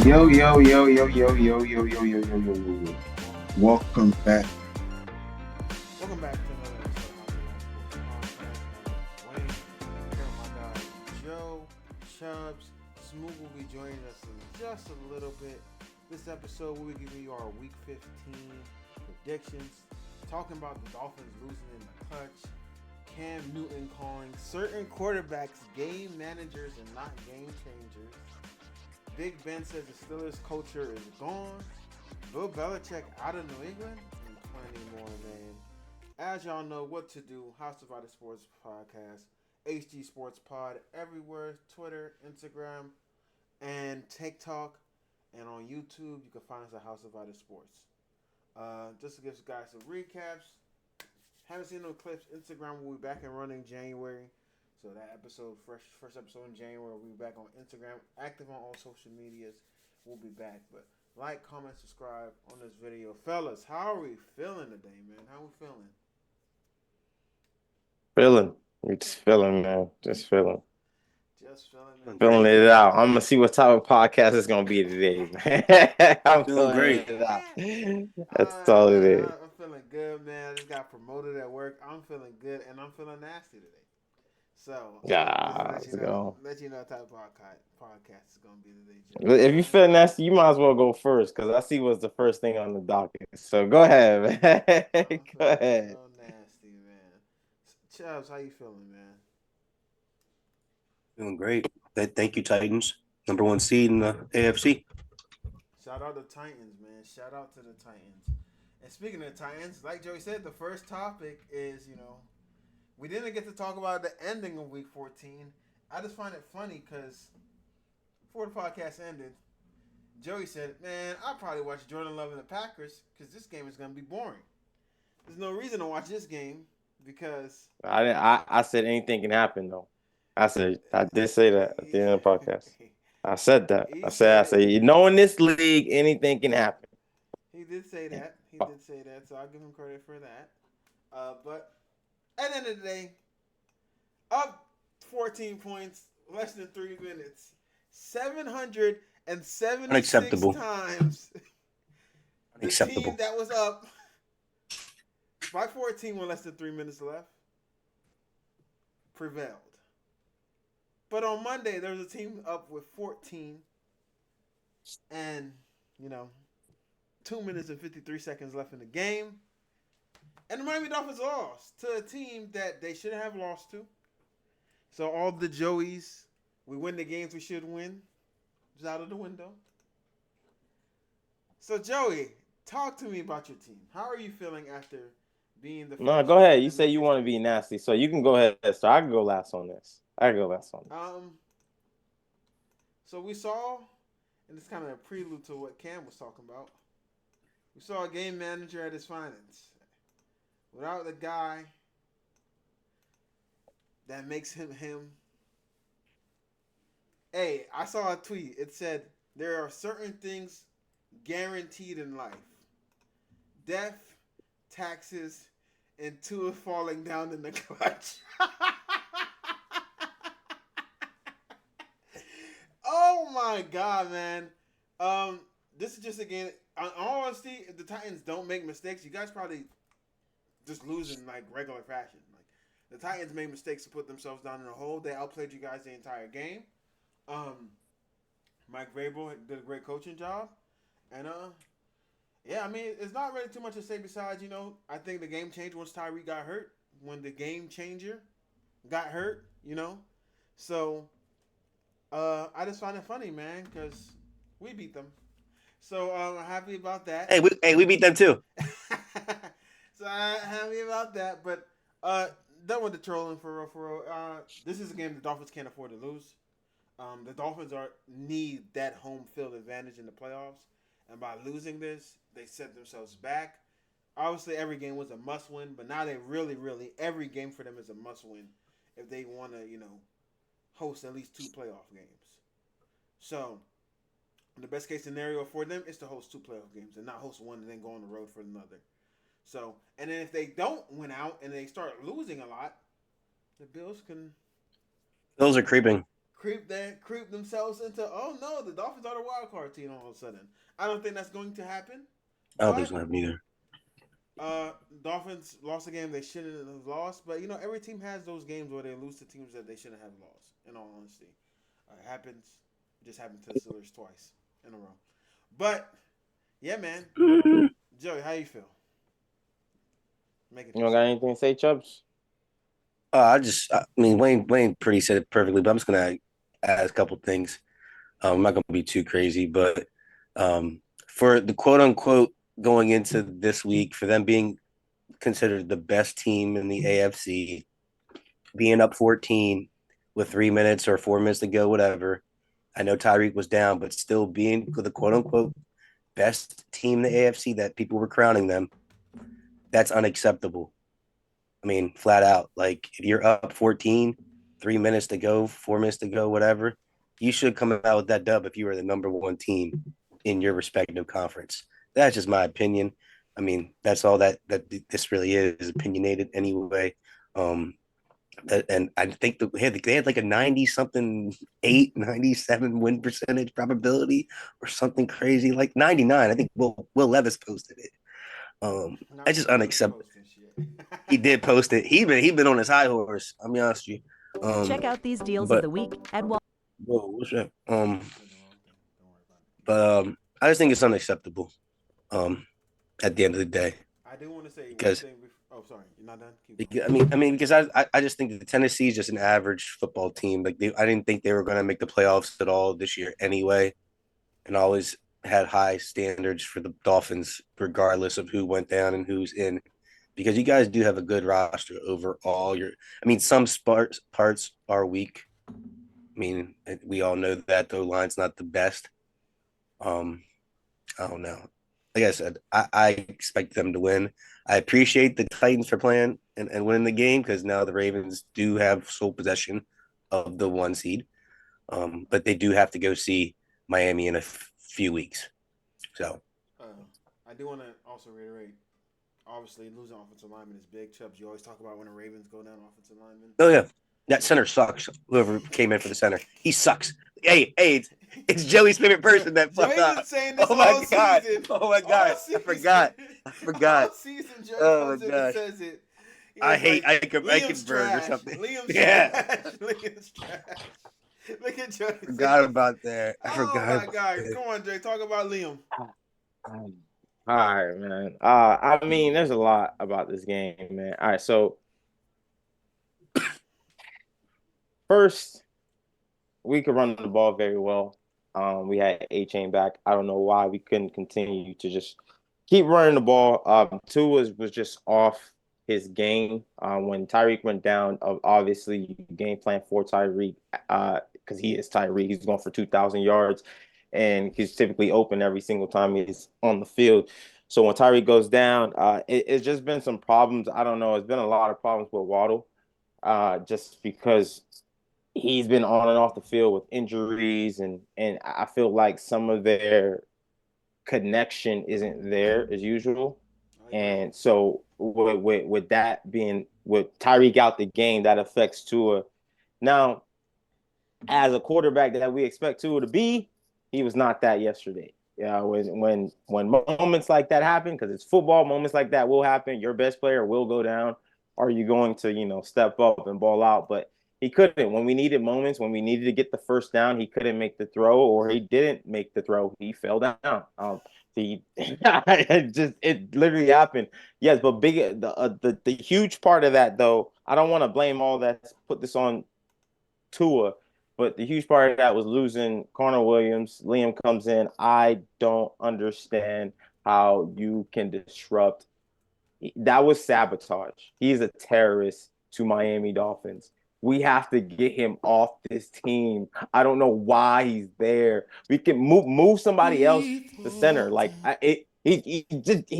Yo, yo, yo, yo, yo, yo, yo, yo, yo, yo, yo, yo, yo. Welcome back. Welcome back to another episode of House of Sports Podcast. My name is Dwayne. Here with my guy Joe, Chubbs, Smoot will be joining us in just a little bit. This episode we'll be giving you our Week 15 predictions, talking about the Dolphins losing in the clutch, Cam Newton calling certain quarterbacks game managers and not game changers. Big Ben says the Steelers culture is gone. Bill Belichick out of New England, and plenty more, man. As y'all know what to do, House of Sports Podcast, HD Sports Pod, everywhere, Twitter, Instagram, and TikTok, and on YouTube, you can find us at House of Sports. Just to give you guys some recaps, haven't seen no clips, Instagram will be back and running January. So that episode, first episode in January, will be back on Instagram, active on all social medias. We'll be back, but like, comment, subscribe on this video. Fellas, how are we feeling today, man? How we feeling? Feeling. We just feeling, man. Just feeling. Just feeling Feeling it. Feeling great. it out. I'm gonna see what type of podcast it's gonna be today, man. I'm Feeling feeling great. it out. That's all it is. I'm feeling good, man. I just got promoted at work. I'm feeling good, and I'm feeling nasty today. So, Yeah, just let's go. let you know what type of podcast is gonna be today, Joe. If you feel nasty, you might as well go first because I see what's the first thing on the docket. So go ahead, man. I'm Go feeling ahead. real nasty, man. Chubbs, how you feeling, man? Feeling great. Thank you, Titans. Number one seed in the AFC. Shout out to Titans, man. Shout out to the Titans. And speaking of Titans, like Joey said, the first topic is, we didn't get to talk about the ending of Week 14. I just find it funny because before the podcast ended, Joey said, man, I'll probably watch Jordan Love and the Packers because this game is going to be boring. There's no reason to watch this game because... I said anything can happen though. I did say that at the end of the podcast. I said that. I said, you know, in this league, anything can happen. He did say that. He did say that, so I'll give him credit for that. But at the end of the day, up 14 points, less than 3 minutes, 776 Unacceptable. times. The team that was up by 14 with less than 3 minutes left prevailed. But on Monday, there was a team up with 14 and, 2 minutes and 53 seconds left in the game. And the Miami Dolphins lost to a team that they shouldn't have lost to. So all the Joeys, we win the games we should win, is out of the window. So Joey, talk to me about your team. How are you feeling after being the first? No, go ahead. You say you want to be nasty, so you can go ahead. So I can go last on this. So we saw, and it's kind of a prelude to what Cam was talking about. We saw a game manager at his finest. Without the guy that makes him him. Hey, I saw a tweet. It said, there are certain things guaranteed in life. Death, taxes, and Tua falling down in the clutch. Oh my God, man. This is just, again, in all honesty, if the Titans don't make mistakes, you guys probably just lose in like regular fashion. Like the Titans made mistakes to put themselves down in a hole. They outplayed you guys the entire game. Mike Vrabel did a great coaching job, and yeah, I mean it's not really too much to say besides I think the game changed once Tyree got hurt. When the game changer got hurt, so I just find it funny, man, because we beat them. So I'm happy about that. Hey, we beat them too. So I'm happy about that, but done with the trolling for real. This is a game the Dolphins can't afford to lose. The Dolphins need that home field advantage in the playoffs, and by losing this, they set themselves back. Obviously, every game was a must-win, but now they really, every game for them is a must-win if they want to, host at least 2 playoff games. So, the best case scenario for them is to host 2 playoff games and not host one and then go on the road for another. So, and then if they don't win out and they start losing a lot, the Bills can... Bills are creeping. creep themselves into, oh no, the Dolphins are the wild card team all of a sudden. I don't think that's going to happen. I don't think But it's gonna happen either. Dolphins lost a game they shouldn't have lost, but every team has those games where they lose to teams that they shouldn't have lost. In all honesty, it happens. It just happened to the Steelers twice in a row. But yeah, man, Joey, how you feel? Make it. You don't got anything to say, Chubbs? I mean, Wayne pretty said it perfectly, but I'm just gonna add a couple things. I'm not gonna be too crazy, but for the quote unquote going into this week, for them being considered the best team in the AFC, being up 14 with 3 minutes or 4 minutes to go, whatever. I know Tyreek was down, but still being the quote unquote best team in the AFC that people were crowning them, that's unacceptable. I mean, flat out. Like, if you're up 14, 3 minutes to go, 4 minutes to go, whatever, you should come out with that dub if you were the number one team in your respective conference. That's just my opinion. I mean, that's all that this really is opinionated anyway. And I think they had like a 90-something 97 win percentage probability or something crazy, like 99. I think Will Levis posted it. That's just unacceptable. He did post it. He been on his high horse. I'll be honest with you. Check out these deals of the week at Whoa, what's that? I just think it's unacceptable. At the end of the day. I do want to say because one thing. Oh, sorry, you're not done. I mean, because I just think that Tennessee is just an average football team. Like I didn't think they were going to make the playoffs at all this year anyway, and always had high standards for the Dolphins, regardless of who went down and who's in. Because you guys do have a good roster overall. Some parts are weak. I mean, we all know that the line's not the best. I don't know. Like I said, I expect them to win. I appreciate the Titans for playing and winning the game because now the Ravens do have sole possession of the 1 seed. But they do have to go see Miami in a few weeks. So I do want to also reiterate, obviously losing offensive lineman is big. Chubbs, you always talk about when the Ravens go down offensive lineman. Oh yeah, that center sucks. Whoever came in for the center, he sucks. Hey, it's Joey's favorite person that fucked up. Saying this Oh my all god! Season. Oh my god! I forgot. All season, Joey comes in and says it. I hate Liam's Eichenberg or something. Liam's trash. Liam's trash. Look at Joey. Forgot about that. I forgot. Oh my god! Come on, Jay. Talk about Liam. All right, man. I mean, there's a lot about this game, man. All right, so first, we could run the ball very well. We had A-Chain back. I don't know why we couldn't continue to just keep running the ball. Tua was just off his game. When Tyreek went down, obviously game plan for Tyreek because he is Tyreek. He's going for 2,000 yards, and he's typically open every single time he's on the field. So when Tyreek goes down, it's just been some problems. I don't know. It's been a lot of problems with Waddle just because he's been on and off the field with injuries, and I feel like some of their connection isn't there as usual. And so with that being, with Tyreek out the game, that affects Tua. Now, as a quarterback that we expect Tua to be, he was not that yesterday. Yeah, when moments like that happen, because it's football, moments like that will happen. Your best player will go down. Are you going to, step up and ball out? But he couldn't. When we needed moments, when we needed to get the first down, he couldn't make the throw, or he didn't make the throw. He fell down. It literally happened. Yes, but the huge part of that, though, I don't want to blame all that, put this on Tua, but the huge part of that was losing Connor Williams. Liam comes in. I don't understand how you can disrupt. That was sabotage. He's a terrorist to Miami Dolphins. We have to get him off this team. I don't know why he's there. We can move somebody else to center. Like he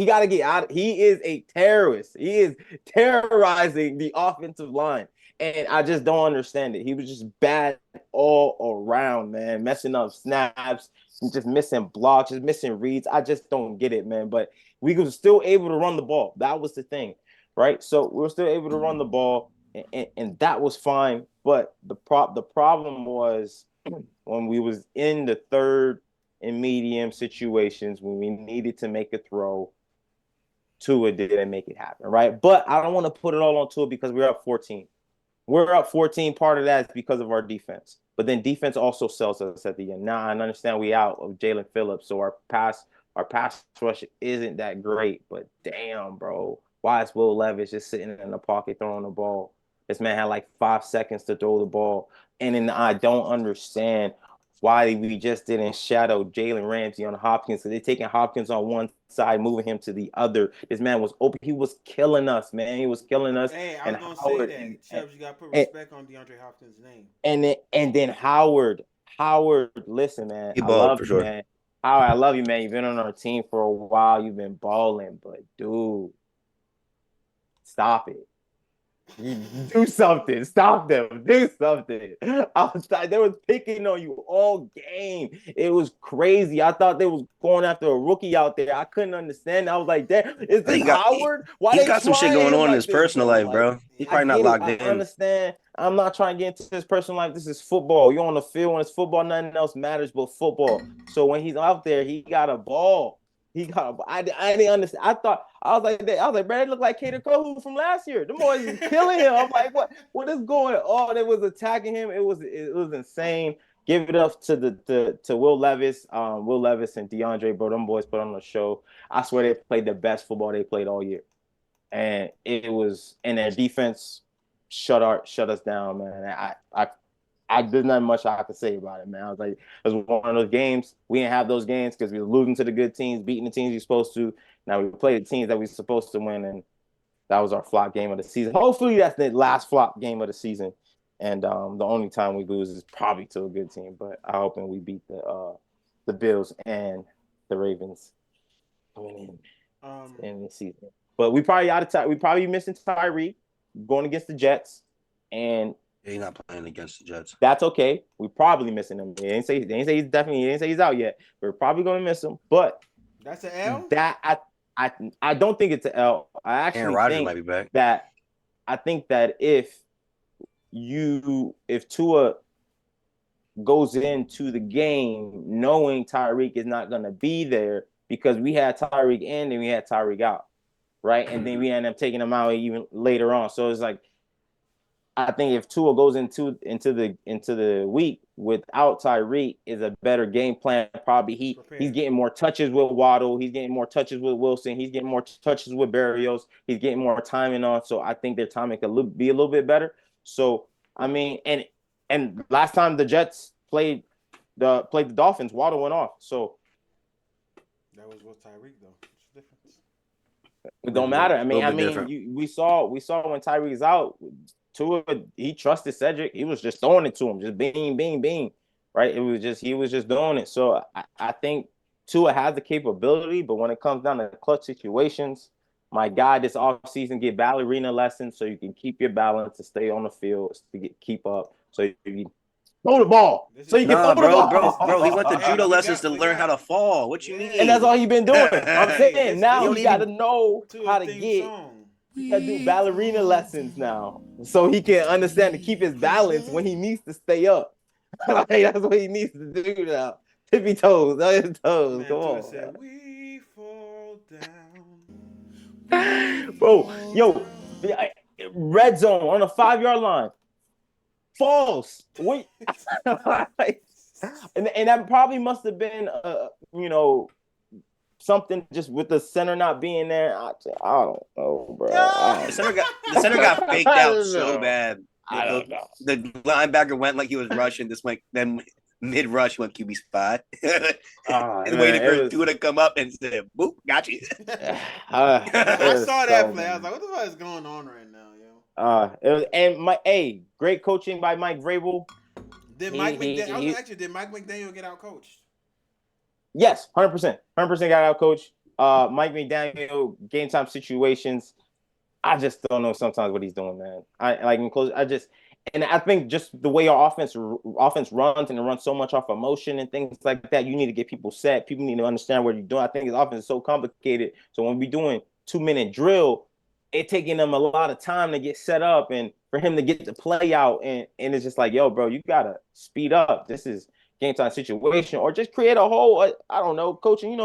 got to get out. He is a terrorist. He is terrorizing the offensive line, and I just don't understand it. He was just bad all around, man. Messing up snaps, just missing blocks, just missing reads. I just don't get it, man. But we were still able to run the ball. That was the thing, right? So we were still able to run the ball. And that was fine, But the problem was when we was in the third and medium situations when we needed to make a throw, Tua didn't make it happen, right? But I don't want to put it all on Tua because we're up 14. We're up 14. Part of that is because of our defense. But then defense also sells us at the end. Now I understand we out of Jalen Phillips, so our pass rush isn't that great. But damn, bro, why is Will Levis just sitting in the pocket throwing the ball? This man had like 5 seconds to throw the ball. And then I don't understand why we just didn't shadow Jalen Ramsey on Hopkins. So they're taking Hopkins on one side, moving him to the other. This man was open. He was killing us, man. He was killing us. Hey, I was and gonna Howard, say that. Chubbs, you gotta put and, respect on DeAndre Hopkins' name. and then Howard, listen, man. He I balled love for you, sure. man. Howard, I love you, man. You've been on our team for a while. You've been balling, but dude, stop it. Do something. Stop them. Do something. They was picking on you all game. It was crazy. I thought they was going after a rookie out there. I couldn't understand. I was like, "Damn, is this Howard? Why He's they got some shit trying going him on in like his this, personal bro? life, bro. He's I probably not get it. locked I in. understand. I'm not trying to get into his personal life. This is football. You're on the field when it's football. Nothing else matters but football. So when he's out there, he got a ball. I didn't understand. I was like, bro, they look like Kader Kohu from last year. The boys is killing him. I'm like, what is going on? They was attacking him. It was insane. Give it up to Will Levis, Will Levis and DeAndre, bro. Them boys put on a show. I swear they played the best football they played all year, and their defense shut us down, man. There's not much I have to say about it, man. I was like, it was one of those games. We didn't have those games because we were losing to the good teams, beating the teams you're supposed to. Now we played the teams that we're supposed to win, and that was our flop game of the season. Hopefully that's the last flop game of the season. And the only time we lose is probably to a good team. But I hope we beat the Bills and the Ravens in the season. But we probably out of time. We probably missing Tyreek going against the Jets, and He's not playing against the Jets. that's okay. We probably missing him. They didn't say he's out yet. We're probably gonna miss him, but that's an L. I don't think it's an L. I actually Aaron Rodgers think might be back. that if Tua goes into the game knowing Tyreek is not gonna be there because we had Tyreek in and we had Tyreek out, right? And then we end up taking him out even later on. So it's like, I think if Tua goes into the week without Tyreek, is a better game plan. Probably he's getting more touches with Waddle. He's getting more touches with Wilson. He's getting more touches with Burrell. He's getting more timing on. So I think their timing could be a little bit better. So I mean, and last time the Jets played the Dolphins, Waddle went off. So that was with Tyreek though. What's the difference? It don't matter. We saw when Tyreek's out. Tua, he trusted Cedric. He was just throwing it to him, just bing, bing, bing, right? He was just doing it. So I think Tua has the capability, but when it comes down to clutch situations, my God, this offseason, get ballerina lessons so you can keep your balance to stay on the field, to keep up, so you can throw the ball. So you can throw the ball. Bro, he went to judo lessons to learn how to fall. What you mean? And that's all he's been doing. I'm saying now he got to know how to get. Song. He got to do ballerina lessons now, so he can understand to keep his balance when he needs to stay up. Like, that's what he needs to do now. Tippy toes, on his toes. Man, come on, said, we fall down. Bro. Yo, red zone on the 5-yard line. False. Wait. and that probably must have been, something just with the center not being there. I don't know, bro. The center got faked out so bad. I don't know. The linebacker went like he was rushing. Then mid-rush went QB spot. And waiting for Tua to come up and said, boop, got you. I saw that play. I was like, what the fuck is going on right now, yo? Great coaching by Mike Vrabel. Did Mike McDaniel get out coached? Yes, 100%. 100% got out coached. Mike McDaniel, game time situations. I just don't know sometimes what he's doing, man. I think just the way our offense runs, and it runs so much off emotion and things like that, you need to get people set. People need to understand what you're doing. I think his offense is so complicated. So when we're doing 2-minute drill, it's taking them a lot of time to get set up. And for him to get the play out, and it's just like, yo, bro, you gotta speed up. This is game time situation, or just create a whole, I don't know, coaching,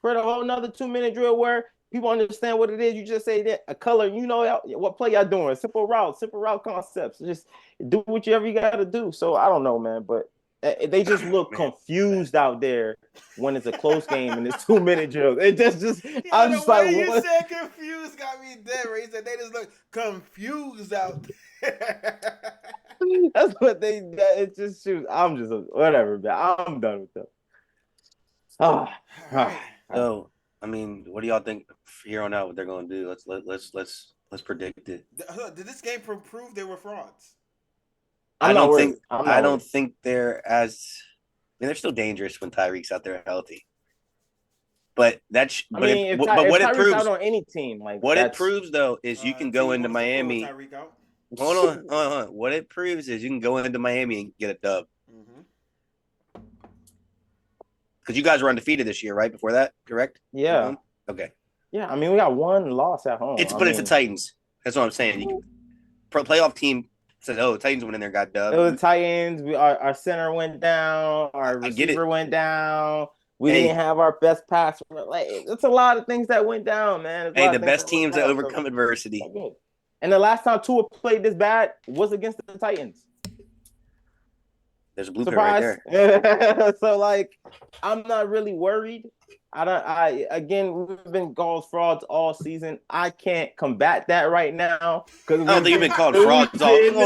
create a whole another 2-minute drill where people understand what it is. You just say that a color, what play y'all doing, simple route concepts. Just do whatever you gotta do. So I don't know, man, but they just look confused out there when it's a close game and it's 2-minute drills. It just I'm just like, you what? said confused got me dead. Right? He said they just look confused out there. That's what it just shoots. I'm just whatever, man. I'm done with them. So, I mean, what do y'all think here on out? What they're gonna do? Let's predict it. Did this game prove they were frauds? I don't think they're as. I mean, they're still dangerous when Tyreek's out there healthy. But that's. But what it proves out on any team, like what it proves though is you can go into Miami. Hold on. What it proves is you can go into Miami and get a dub. Because you guys were undefeated this year, right? Before that, correct? Yeah. Okay. Yeah, I mean, we got one loss at home. It's the Titans. That's what I'm saying. Playoff team says, "Oh, Titans went in there, got dubbed." It was the Titans. Our center went down. Our receiver went down. We didn't have our best passer. Like, it's a lot of things that went down, man. The best teams that overcome adversity. And the last time Tua played this bad was against the Titans. There's a blueprint right there. So, like, I'm not really worried. Again, we've been called frauds all season. I can't combat that right now. I don't think you've been called frauds all season.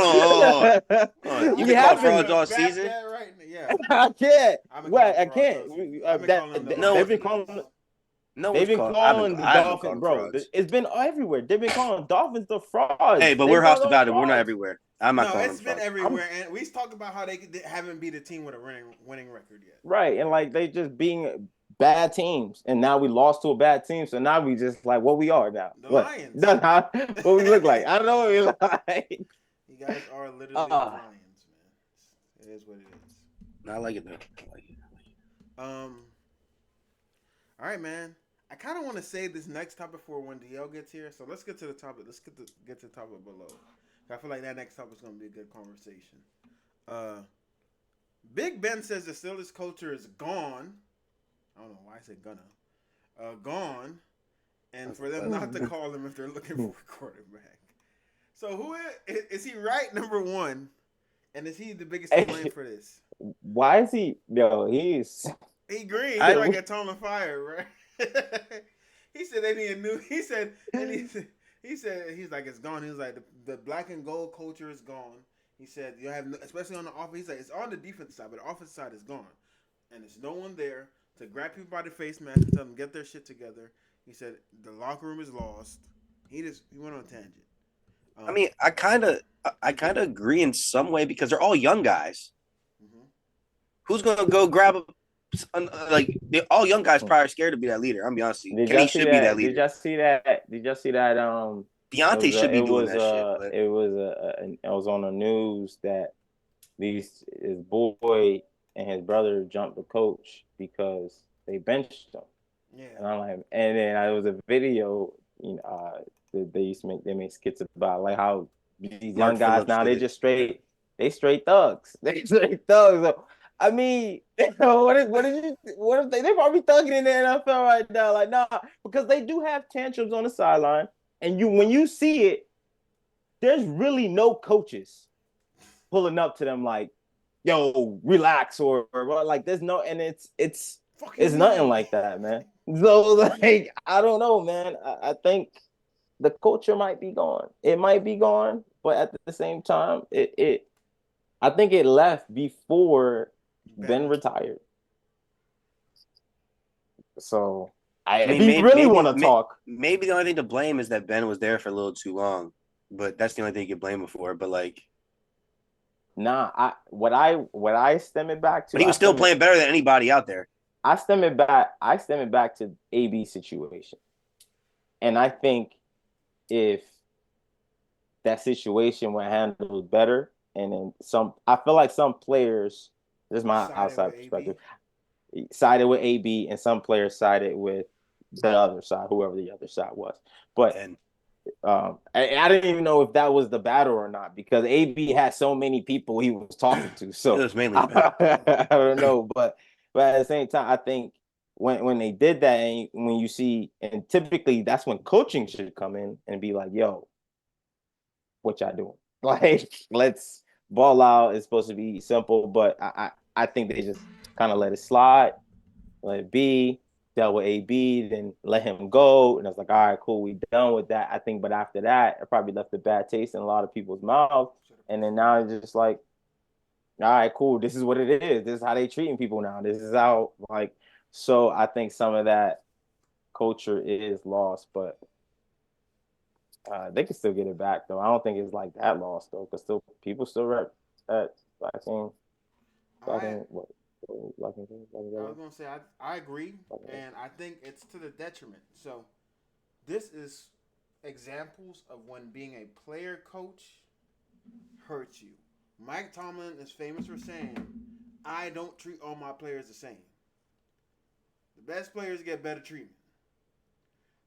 You've been called frauds all season? Yeah. I can't. I can't. They've been calling. They've been calling the Dolphins, bro. It's been everywhere. They've been calling Dolphins the frauds. Hey, but we're hostile about it. We're not everywhere. I'm not calling it's been everywhere, and we talk about how they haven't beat a team with a winning record yet. Right, and like they just being bad teams, and now we lost to a bad team, so now we just like what we are now. The Lions. What we look like. I don't know what we look like. You guys are literally the Lions, man. It is what it is. I like it though. All right, man. I kind of want to save this next topic for when DL gets here. So let's get to the topic. Let's get to the topic below. I feel like that next topic is going to be a good conversation. Big Ben says the Steelers culture is gone. I don't know why I said gonna. Gone. And for them not to call him if they're looking for a quarterback. So who is he right, number one? And is he the biggest to blame for this? Why is he? No, he's... He green. He's like a tone of fire, right? He said they need a new... He said he's like, it's gone. He was like, the black and gold culture is gone. He said, you have, especially on the offense, he's like, it's on the defense side, but the offense side is gone. And there's no one there to grab people by the face mask and tell them get their shit together. He said the locker room is lost. He went on a tangent. I mean, I kind of agree in some way because they're all young guys. Mm-hmm. Who's gonna go grab all young guys probably are scared to be that leader. I'm be honest with you. Kenny should be that leader. Did y'all see that? Deontay should be doing that shit. It was on the news that his boy and his brother jumped the coach because they benched him. Yeah. And I'm like, and then there was a video, they make skits about like how these young guys now they straight thugs. They straight thugs. So, I mean, what if they probably thugging in the NFL right now? Like, nah, because they do have tantrums on the sideline, and when you see it, there's really no coaches pulling up to them like, yo, relax, or like there's no, and it's nothing like that, man. So like, I don't know, man. I think the culture might be gone. It might be gone, but at the same time, I think it left before Ben retired. So if you really want to talk, maybe the only thing to blame is that Ben was there for a little too long. But that's the only thing you can blame him for. But like, nah, what I stem it back to. But he was still playing better than anybody out there. I stem it back to AB's situation, and I think if that situation were handled better, and then I feel like some players. This is my outside perspective. Sided with AB, and some players sided with the other side, whoever the other side was. But I didn't even know if that was the battle or not because AB had so many people he was talking to. It So was mainly Ben. I don't know, but at the same time, I think when they did that, and when you see, and typically that's when coaching should come in and be like, "Yo, what y'all doing? Like, let's ball out." It's supposed to be simple, but I think they just kind of let it slide, let it be, dealt with AB, then let him go. And I was like, all right, cool, we done with that. I think, but after that, it probably left a bad taste in a lot of people's mouths. And then now it's just like, all right, cool, this is what it is. This is how they treating people now. This is how, like, so I think some of that culture is lost, but they can still get it back though. I don't think it's like that lost though, because still people still rep at vaccine. What? I was gonna say I agree, and I think it's to the detriment. So this is examples of when being a player coach hurts you. Mike Tomlin is famous for saying, "I don't treat all my players the same. The best players get better treatment,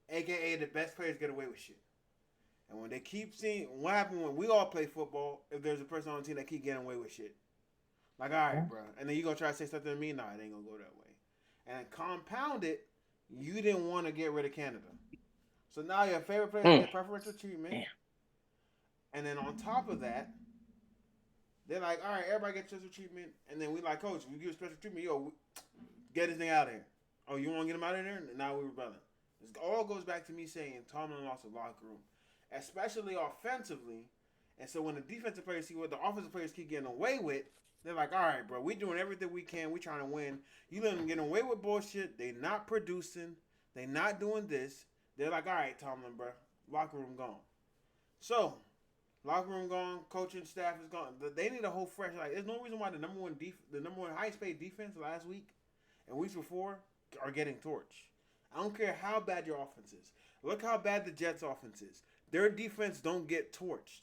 aka the best players get away with shit." And when they keep seeing what happened when we all play football, if there's a person on the team that keep getting away with shit, like, all right, bro. And then you gonna try to say something to me? Nah, it ain't gonna go that way. And compound it, you didn't want to get rid of Canada. So now your favorite players get preferential treatment. Damn. And then on top of that, they're like, all right, everybody gets special treatment. And then we like, coach, we give special treatment. Yo, get this thing out of here. Oh, you want to get him out of there? And now we're rebelling. This all goes back to me saying Tomlin lost the locker room, especially offensively. And so when the defensive players see what the offensive players keep getting away with, they're like, all right, bro, we doing everything we can. We trying to win. You let them get away with bullshit. They not producing. They not doing this. They're like, all right, Tomlin, bro, locker room gone. So, locker room gone. Coaching staff is gone. They need a whole fresh. Like, there's no reason why the number one highest paid defense last week and weeks before are getting torched. I don't care how bad your offense is. Look how bad the Jets' offense is. Their defense don't get torched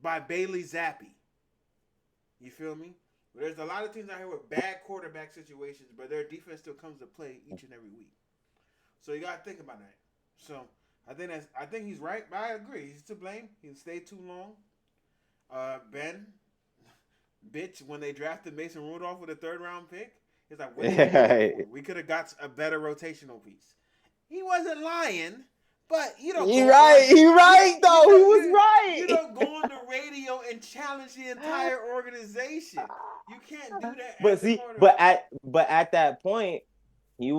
by Bailey Zappi. You feel me? There's a lot of teams out here with bad quarterback situations, but their defense still comes to play each and every week. So you gotta think about that. So I think he's right, but I agree. He's to blame. He stayed too long. Ben, bitch, when they drafted Mason Rudolph with a 3rd round pick, he's like, what did we do that for? We could have got a better rotational piece. He wasn't lying. But you don't. He right though. He was right. You don't go on the radio and challenge the entire organization. You can't do that. But at that point, things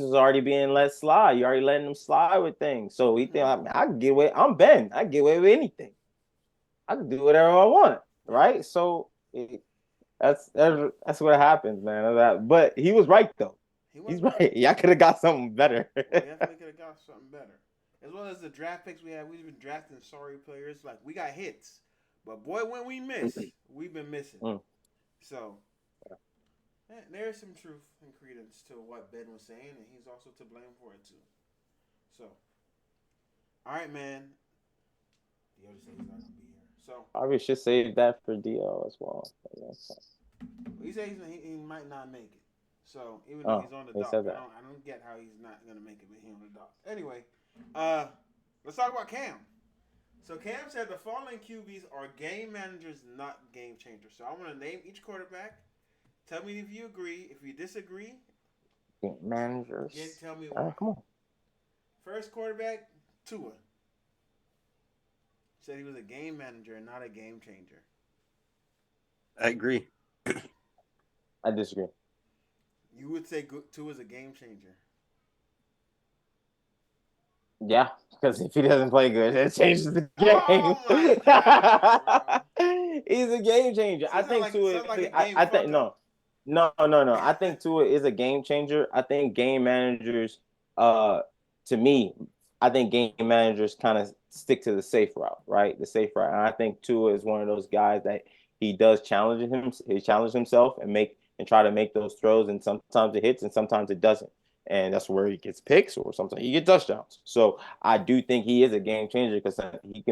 was already being let slide. You already letting him slide with things. So he think I can get away. I'm Ben. I can get away with anything. I can do whatever I want, right? So that's what happens, man. But he was right though. He's right. Y'all could have got something better. We definitely could have got something better. As well as the draft picks we have, we've been drafting sorry players. Like, we got hits. But, boy, when we miss, we've been missing. So, there's some truth and credence to what Ben was saying, and he's also to blame for it, too. So, all right, man. Dio just said he's not going to be here. So, probably should save that for Dio as well. He said he might not make it. So, even though he's on the dock, I don't get how he's not going to make it, but he's on the dock. Anyway, let's talk about Cam. So, Cam said the following QBs are game managers, not game changers. So, I want to name each quarterback. Tell me if you agree. If you disagree, game managers. Again, tell me why. Come on. First quarterback, Tua. Said he was a game manager and not a game changer. I agree. I disagree. You would say Tua's a game changer. Yeah, because if he doesn't play good, it changes the game. Oh my God, he's a game changer. So I think Tua. I think no. I think Tua is a game changer. I think game managers, to me, I think game managers kind of stick to the safe route, right? The safe route. And I think Tua is one of those guys that he does challenge himself and try to make those throws, and sometimes it hits and sometimes it doesn't. And that's where he gets picks or sometimes he gets touchdowns. So I do think he is a game changer because he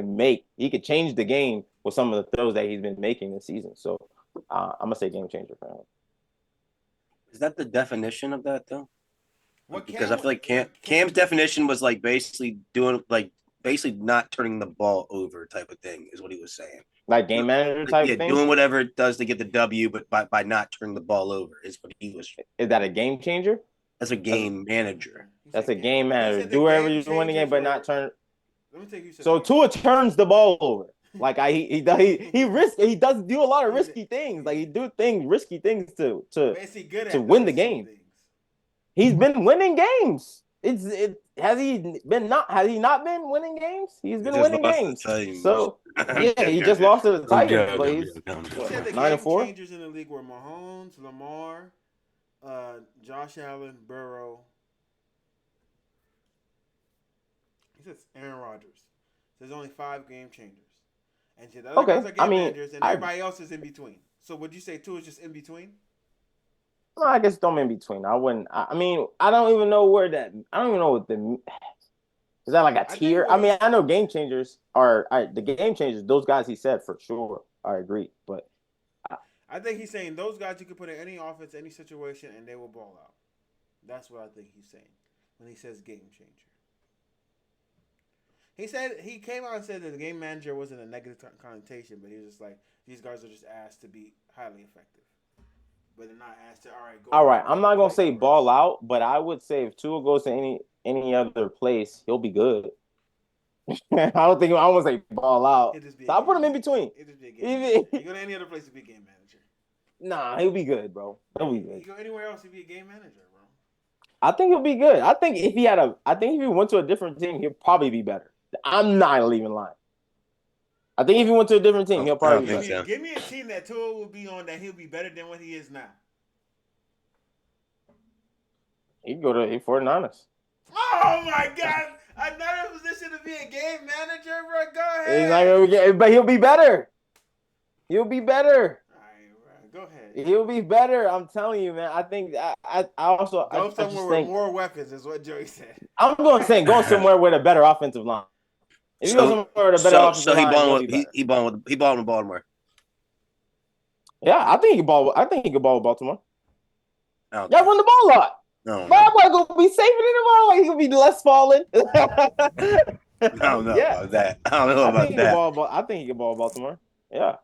could change the game with some of the throws that he's been making this season. So I'm going to say game changer for him. Is that the definition of that, though? because I feel like Cam's definition was like basically not turning the ball over type of thing is what he was saying. Like game manager type thing? Doing whatever it does to get the W, but by not turning the ball over is what he was. Is that a game changer? That's a game manager. That's a game manager. Do whatever you win the game, but not turn. Let me take you. So Tua turns the ball over. Like he does do a lot of risky things. Like risky things to win the game. He's been winning games. Has he not been winning games? He's been winning games. So yeah, he just lost to the Titans. But he's 9-4. Changers in the league were Mahomes, Lamar, Josh Allen, Burrell. He says Aaron Rodgers. There's only 5 game changers. And the other guys are game managers, and everybody else is in between. So would you say 2 is just in between? No, I guess don't in between. I wouldn't. I mean, I don't even know where that. I don't even know what the. Is that like a tier? I mean, I know game changers are the game changers. Those guys he said for sure. I agree, but I think he's saying those guys you can put in any offense, any situation, and they will ball out. That's what I think he's saying when he says game changer. He came out and said that the game manager wasn't a negative connotation, but he was just like, these guys are just asked to be highly effective. But they're not asked to, all right. I'm not going to say ball out, but I would say if Tua goes to any other place, he'll be good. I want to say ball out. So I'll put him in between. It'll just be a game you go to any other place to be a game manager. Nah, he'll be good, bro. He'll be good. You go anywhere else, he'll be a game manager, bro. I think he'll be good. I think if he went to a different team, he'll probably be better. I'm not even lying. I think if he went to a different team, he'll probably be better. Give me a team that Tua will be on that he'll be better than what he is now. He'd go to the 49ers. Oh my God! Another position to be a game manager, bro. Go ahead. He's not gonna get, but he'll be better. He'll be better. All right, go ahead. He'll be better. I'm telling you, man. I think I also go somewhere with more weapons is what Joey said. I'm going to say go somewhere with a better offensive line. If he goes somewhere with a better offensive line, he balling with Baltimore. Yeah, I think he can ball. I think he can ball with Baltimore. Y'all run the ball a lot. No, but I'm going to be safer than the ball. Like he could be less falling. I don't know about that. I don't know about that. I think he can ball Baltimore. Yeah.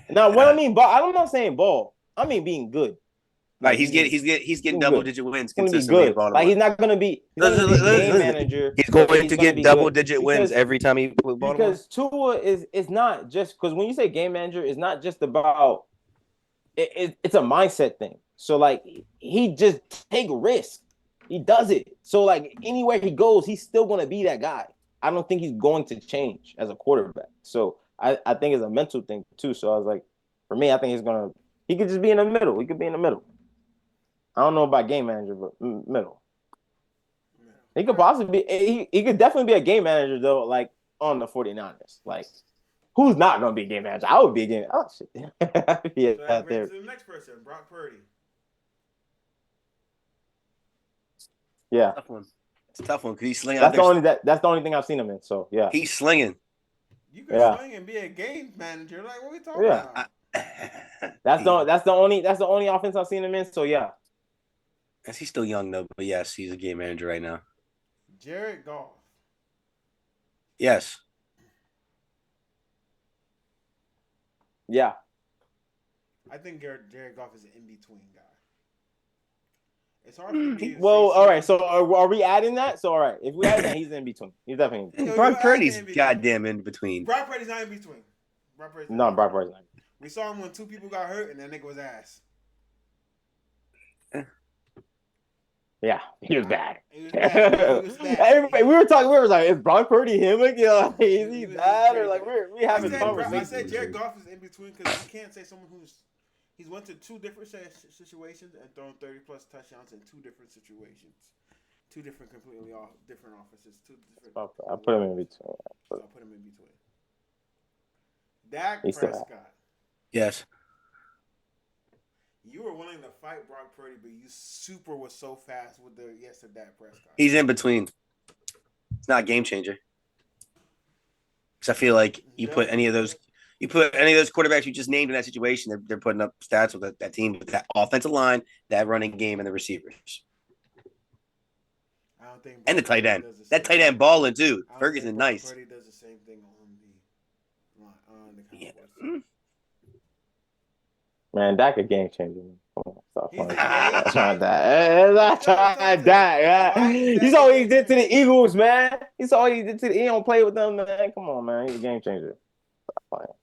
Now, what I mean, I'm not saying ball. I mean being good. Like he's getting double-digit wins consistently. Like he's not going to be game manager. He's going to get double-digit wins every time he plays Baltimore. Because Tua is not just because when you say game manager, it's not just about it's a mindset thing. So like he just take risk. He does it. So like anywhere he goes, he's still going to be that guy. I don't think he's going to change as a quarterback. So I think it's a mental thing too. So I was like, for me, I think he could just be in the middle. He could be in the middle. I don't know about game manager, but middle. He could possibly be. He could definitely be a game manager though, like on the 49ers. Like, who's not going to be a game manager? I would be a game. Oh shit. Yeah, so out there. To the next person, Brock Purdy. Yeah, it's a tough one because he's slinging. That's the only thing I've seen him in. So yeah, he's slinging. You can swing and be a game manager. Like what are we talking about? That's the only offense I've seen him in. So yeah. He's still young though, but yes, he's a game manager right now. Jared Goff. Yes. Yeah. I think Jared Goff is an in-between guy. It's hard for me. Well, all right. So are we adding that? So all right, if we add that, he's in between. He's definitely in between. Brock Purdy's goddamn in between. Brock Purdy's not in between. Brock Purdy's not. We saw him when 2 people got hurt and that nigga was ass. Yeah, he was bad. Everybody, we were like, is Brock Purdy him? Like, is he bad? Or like, we having conversations. I said Jared Goff is in between because you can't say someone he's went to 2 different situations and thrown 30+ touchdowns in 2 different situations. 2 different completely different offenses. 2 different. I put him in between. So I put him in between. Dak Prescott. Yes. You were willing to fight Brock Purdy, but you was so fast with the yes to Dak Prescott. He's in between. It's not a game changer. Because I feel like you put any of those quarterbacks you just named in that situation, they're putting up stats with that team, with that offensive line, that running game, and the receivers. I don't think. And the tight end. Does the That same tight end thing. balling too. I don't Ferguson, think Brock nice. Purdy does the same thing on the Yeah. Cowboys. Man, Dak a game changer. Come on, stop He's playing. a game That's not changer. that. That's not that. Why Yeah. is He Dak saw a what he game did to the changer? Eagles, man. He saw what he did to the. He don't play with them, man. Come on, man. He's a game changer. Stop playing.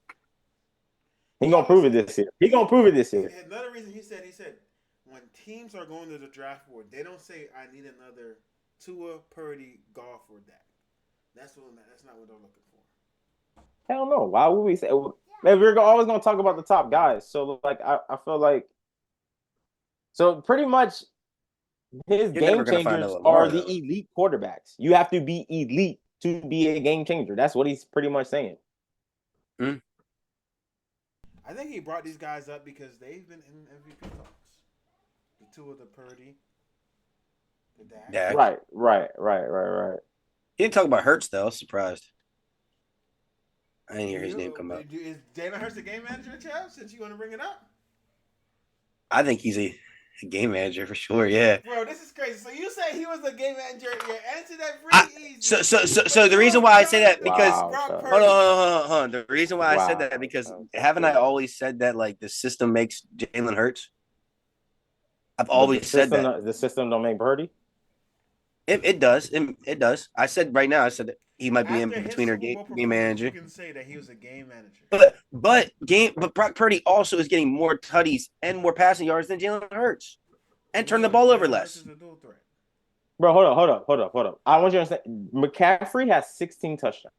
He gonna prove it this year. He gonna prove it this year. Another reason he said when teams are going to the draft board, they don't say I need another Tua, Purdy, Goff, or Dak. That's not what they're looking for. Hell no. Why would we say? Man, we're always gonna talk about the top guys. So like, I feel like. So pretty much, his You're never game gonna find a changers Lamar, are the though. elite quarterbacks. You have to be elite to be a game changer. That's what he's pretty much saying. I think he brought these guys up because they've been in MVP talks. The Tua, the Purdy, the Dak. Dak. Right. He didn't talk about Hurts though. I was surprised. I didn't hear his name come up. Is Jalen Hurts the game manager, Chubb? Since you want to bring it up, I think he's a game manager for sure. Yeah. bro, this is crazy. So you say he was the game manager? You answered that pretty easy. So the reason why I say that because Wow, hold on. The reason why I said that because haven't I always said that like the system makes Jalen Hurts? I've always said that The system don't make Purdy. it does. It does. I said right now. I said that he might be in After his between her Super Bowl game manager. You can say that he was a game manager. But Brock Purdy also is getting more tutties and more passing yards than Jalen Hurts, and turn the ball over less. Hurts is a dual threat. Bro, hold up. I want you to understand. McCaffrey has 16 touchdowns.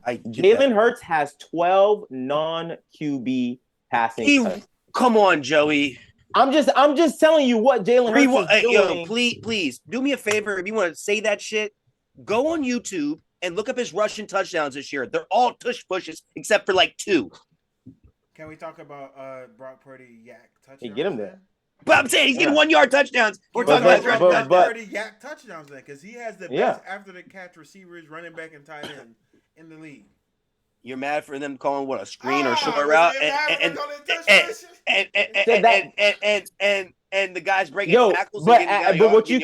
Jalen Hurts has 12 non-QB passing touchdowns. Come on, Joey. I'm just telling you what Jalen Hurts is doing. Yo, please do me a favor. If you want to say that shit, go on YouTube and look up his rushing touchdowns this year. They're all tush pushes except for like 2. Can we talk about Brock Purdy yak touchdowns? He get him there. But I'm saying he's getting 1-yard touchdowns. We're talking about Brock Purdy yak touchdowns then, because he has the best after the catch receivers, running back, and tight end in the league. You're mad for them calling what a screen or short route, and the guys breaking tackles. But what you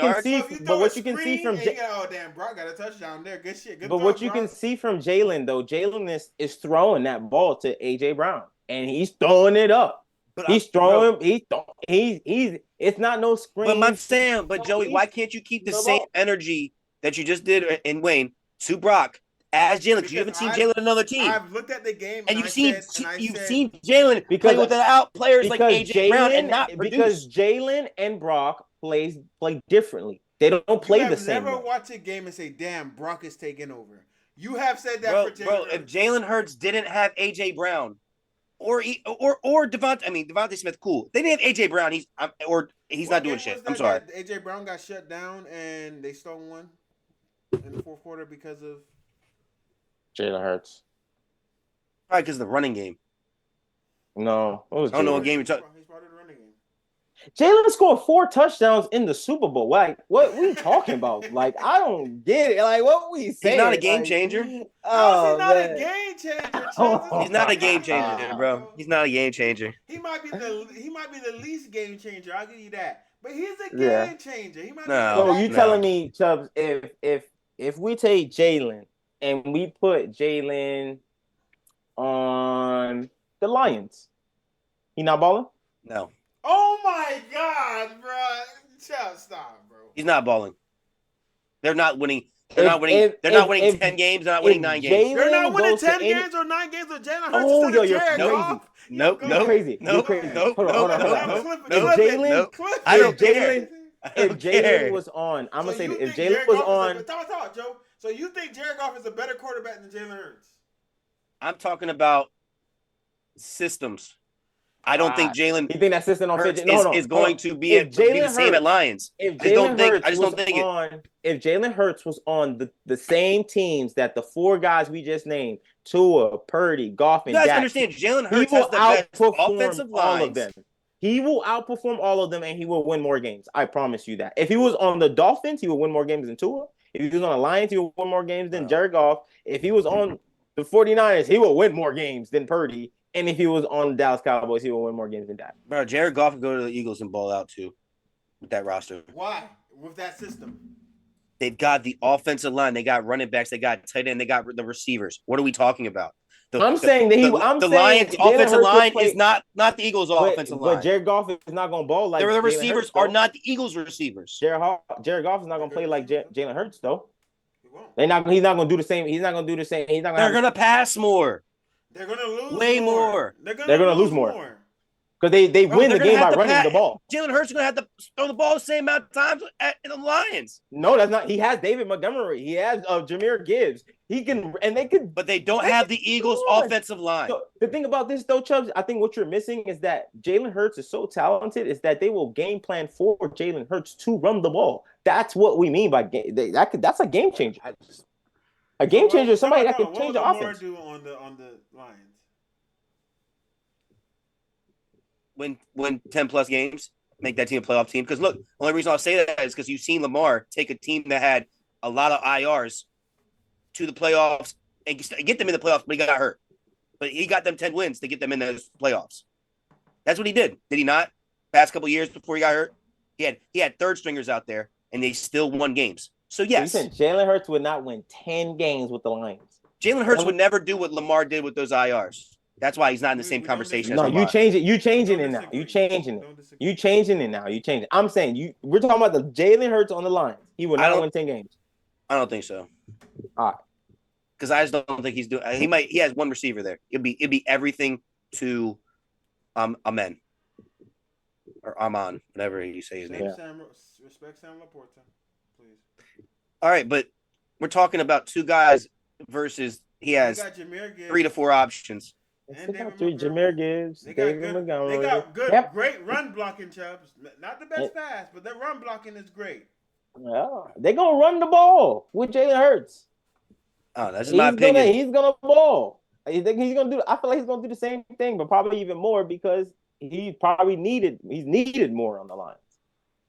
can see, from oh damn, Brock got a touchdown there. Good shit. Good but throw, what you can see from Jalen though, Jalen is throwing that ball to AJ Brown, and he's throwing it up. But he's throwing. He's. It's not no screen. But I'm saying, Joey, why can't you keep the same energy that you just did in Wayne to Brock? As Jalen, because you haven't seen Jalen another team. I've looked at the game, and you've seen Jalen play without players like AJ Brown and not produce. Because Jalen and Brock play differently. They don't play the same. Never watch a game and say, "Damn, Brock is taking over." You have said that for Jalen. Bro, if Jalen Hurts didn't have AJ Brown, or Devontae, Devontae Smith, cool. They didn't have AJ Brown. He's not doing shit. I'm sorry. AJ Brown got shut down and they stole one in the fourth quarter because of Jalen Hurts. Probably because of the running game. No. I don't know what game you're talking. He's part of the running game. Jalen scored 4 touchdowns in the Super Bowl. Like, what we talking about? Like, I don't get it. Like, what we saying? He's not a game changer. Oh, he's not a game changer. He's not a game changer, bro. He's not a game changer. He might be the least game changer. I'll give you that. But he's a game changer. He might so you telling me, Chubbs, if we take Jalen and we put Jalen on the Lions, he not balling? No. Oh my God, bro! Stop, bro. He's not balling. They're not winning. They're not winning 10 games. They're not winning 9 games. They're not winning 10 games or 9 games with Jalen Hurts. You're crazy. Nope. You're crazy. Hold on. I don't care. If Jalen was on, I'm gonna say that if Jalen was on. Talk, Joe. So you think Jared Goff is a better quarterback than Jalen Hurts? I'm talking about systems. I don't think Jalen. You think that system is going to be the same at Lions? If Jalen Hurts was on the same teams that the 4 guys we just named, Tua, Purdy, Goff, and you guys Dak, understand? Jalen Hurts has the best offensive lines. all of them. He will outperform all of them, and he will win more games. I promise you that. If he was on the Dolphins, he would win more games than Tua. If he was on the Lions, he would win more games than Jared Goff. If he was on the 49ers, he will win more games than Purdy. And if he was on the Dallas Cowboys, he will win more games than that. Bro, Jared Goff would go to the Eagles and ball out too with that roster. Why? With that system? They've got the offensive line. They got running backs. They got tight end. They got the receivers. What are we talking about? I'm saying the Lions' offensive line is not the Eagles' offensive but line. Jared Goff is not going to ball like the Jalen receivers Hurts, are not the Eagles' receivers. Jared Goff is not going to play like Jalen Hurts, though. He won't. He's not going to do the same. He's not going to do the same. He's not They're going to pass more. They're going to lose way more. They're going to lose more. Because they win the game by running the ball. Jalen Hurts is going to have to throw the ball the same amount of times in the Lions. No, that's not. He has David Montgomery. He has Jameer Gibbs. He can, and they could. But they don't have the Eagles' offensive line. So the thing about this, though, Chubbs, I think what you're missing is that Jalen Hurts is so talented is that they will game plan for Jalen Hurts to run the ball. That's what we mean by game. That's a game changer. A game changer is somebody that can change the offense. What will Lamar do on the Lions? Win 10-plus games, make that team a playoff team. Because, look, the only reason I'll say that is because you've seen Lamar take a team that had a lot of IRs to the playoffs and get them in the playoffs, but he got hurt. But he got them 10 wins to get them in those playoffs. That's what he did. Did he not? Past couple years before he got hurt? He had third stringers out there, and they still won games. So, yes. So Jalen Hurts would not win 10 games with the Lions. Jalen Hurts would never do what Lamar did with those IRs. That's why he's not in the same conversation. No, you change it. You changing it now. You changing it. You changing it now. You changing it. I'm saying we're talking about the Jalen Hurts on the Lions. He will not win 10 games. I don't think so. All right. Because I just don't think he's doing. He has one receiver there. It'd be everything to Amen or Aman, whatever you say his name. Respect Sam Laporta, please. All right, but we're talking about two guys versus he has 3 to 4 options. And Jameer Gibbs, David Montgomery. They got great run blocking, Chubbs. Not the best pass, but their run blocking is great. Yeah, they're gonna run the ball with Jalen Hurts. Oh, that's my opinion. He's gonna ball. I think he's gonna do. I feel like he's gonna do the same thing, but probably even more because he's needed more on the lines.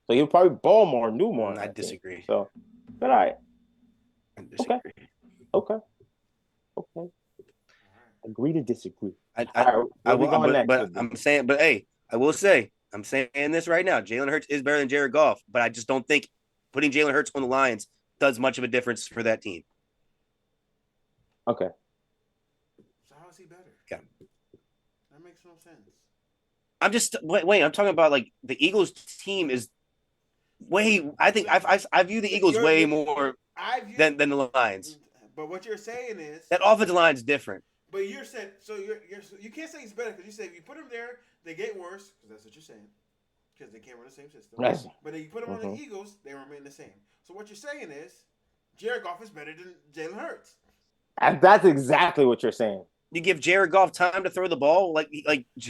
So he'll probably ball more, do more. I disagree. Team. So, but all right. I disagree. Okay. Agree to disagree. But I'm saying this right now. Jalen Hurts is better than Jared Goff, but I just don't think putting Jalen Hurts on the Lions does much of a difference for that team. Okay. So how is he better? Yeah. That makes no sense. I'm just wait. I'm talking about like the Eagles team is way. I think I view the Eagles way more than the Lions. But what you're saying is that offensive line is different. But you're saying you can't say he's better because you say if you put him there, they get worse because that's what you're saying because they can't run the same system. Nice. But if you put him on the Eagles, they remain the same. So what you're saying is Jared Goff is better than Jalen Hurts. That's exactly what you're saying. You give Jared Goff time to throw the ball like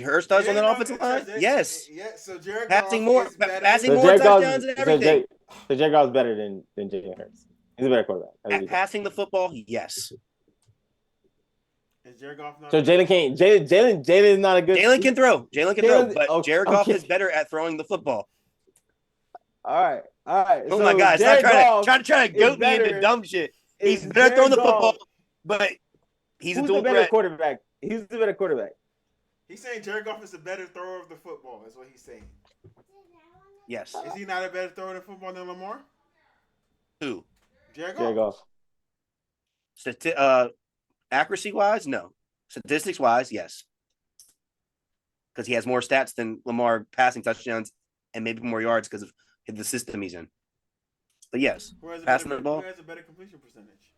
Hurts does on the offensive line? Yes. Yeah, so Jared passing Goff more, is better passing more touchdowns and everything. So Jared Goff's better than Jalen Hurts. He's a better quarterback. Passing the football, yes. Is Jared Goff not? So Jalen can't. Jalen is not a good. Jalen can throw. But Jared Goff is better at throwing the football. All right. Oh so my God! Stop trying to goat me into dumb shit. He's better at throwing the football, but he's a dual threat quarterback. He's the better quarterback. He's saying Jared Goff is a better thrower of the football. Is what he's saying. Yes. Is he not a better thrower of the football than Lamar? Who? Jared Goff. Accuracy-wise, no. Statistics-wise, yes. Because he has more stats than Lamar passing touchdowns and maybe more yards because of the system he's in. But yes, passing the ball. Who has a better completion percentage?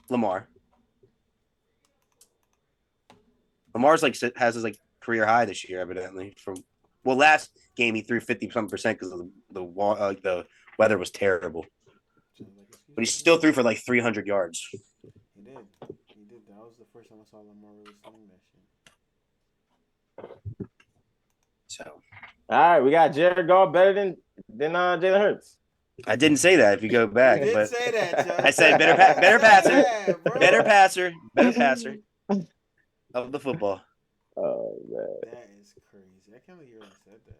Lamar. Lamar's has his career high this year, evidently. Last game he threw 50% because of the weather was terrible. But he still threw for 300 yards. He did. That was the first time I saw Lamar really sling that shit. So, all right, we got Jared Goff better than Jalen Hurts. I didn't say that. If you go back, you didn't say that, Joe. I said better passer, better passer of the football. Oh man, that is crazy. I can't believe you said that.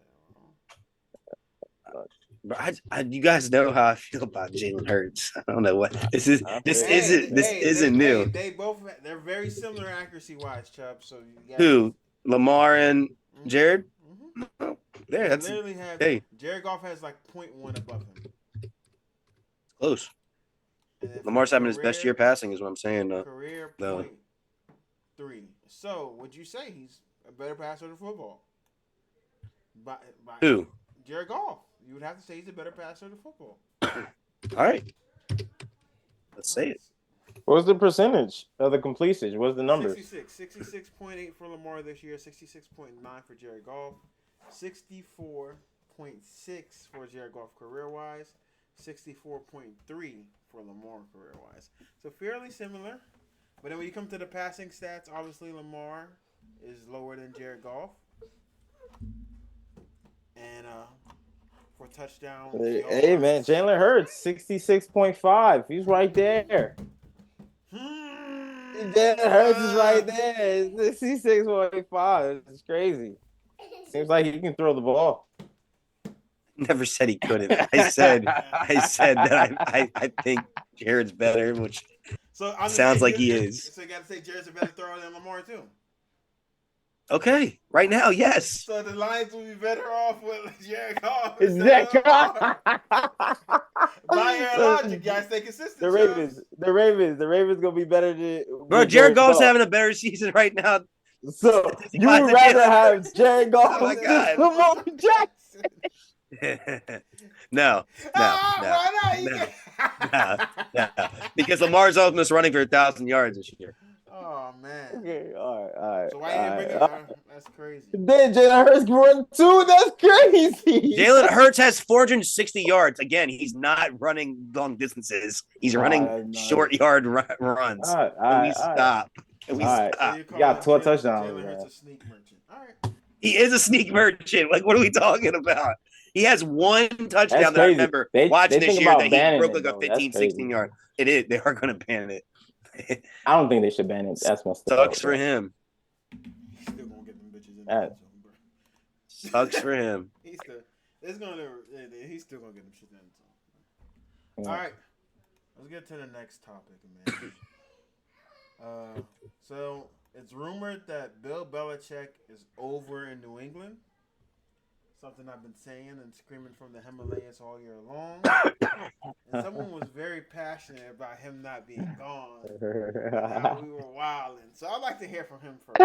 But you guys know how I feel about Jalen Hurts. I don't know what this is. This isn't new. They're very similar accuracy wise, Chubb. So who? Lamar and Jared? Mm-hmm. There, Jared Goff has 0.1 above him. Close. And then Lamar's for having his best year passing, is what I'm saying. Career No. point 3. So, would you say he's a better passer than football? By Who? Jared Goff. You would have to say he's a better passer than football. All right. Let's say it. What's the percentage of the completions? What's the numbers? 66.8 for Lamar this year, 66.9 for Jared Goff, 64.6 for Jared Goff career-wise, 64.3 for Lamar career-wise. So fairly similar. But then when you come to the passing stats, obviously Lamar is lower than Jared Goff. And for touchdowns, Hey man, Jalen Hurts 66.5. He's right there. Jalen Hurts is right there. 66.5. It's crazy. Seems like he can throw the ball. Never said he couldn't. I said that I think Jared's better, which sounds like he is. So you got to say Jared's a better thrower than Lamar too. Okay, right now, yes. So the Lions will be better off with Jared Goff. Exactly. By your logic, you guys stay consistent. The Ravens gonna be better than. Bro, Jared Goff's having a better season right now. So you would rather have Jared Goff Oh my than God. Lamar Jackson? No. Why not? No. Because Lamar's almost running for 1,000 yards this year. Oh man. Okay, all right. So why you bring it up? That's crazy. Then Jalen Hurts run 2. That's crazy. Jalen Hurts has 460 yards. Again, he's not running long distances. He's running short yard runs. Can we stop? Can we stop? So You got 12 touchdowns. Jalen Hurts a sneak merchant. All right. He is a sneak merchant. Like, what are we talking about? He has one touchdown That's that I crazy. remember They watching this think year about that he banning broke it, like a though. That's 15, crazy. 16 yard. It is. They are going to ban it. I don't think they should ban it. That's messed up. Sucks for him. He's still gonna get them bitches in the Yeah. end zone, bro. Sucks for him. He's still gonna get them shit in the end zone. Yeah. All right, let's get to the next topic, man. So it's rumored that Bill Belichick is over in New England. Something I've been saying and screaming from the Himalayas all year long. And someone was very passionate about him not being gone. How we were wilding. So I'd like to hear from him first.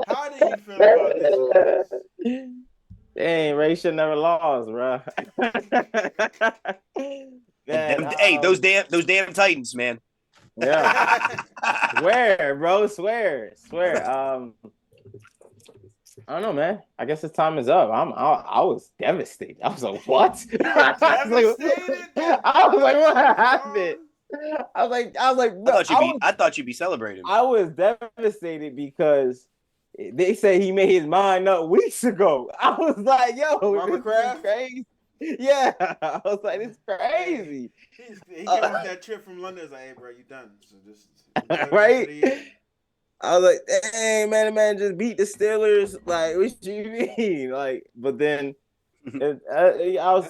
How do you feel about this? Dang, Ray should never lost, bro. Man, Hey, those damn Titans, man. Yeah. Swear, bro. Swear. I don't know, man. I guess his time is up. I was devastated. I was like, what? I was like, what happened? I was like, I thought you'd be celebrating. I was devastated because they said he made his mind up weeks ago. I was like, yo, this is crazy. Yeah, I was like, it's crazy. He came off that trip from London. He's like, hey, bro, you done. So just right. I was like, hey, man, just beat the Steelers. Like, what you mean? Like, but then that's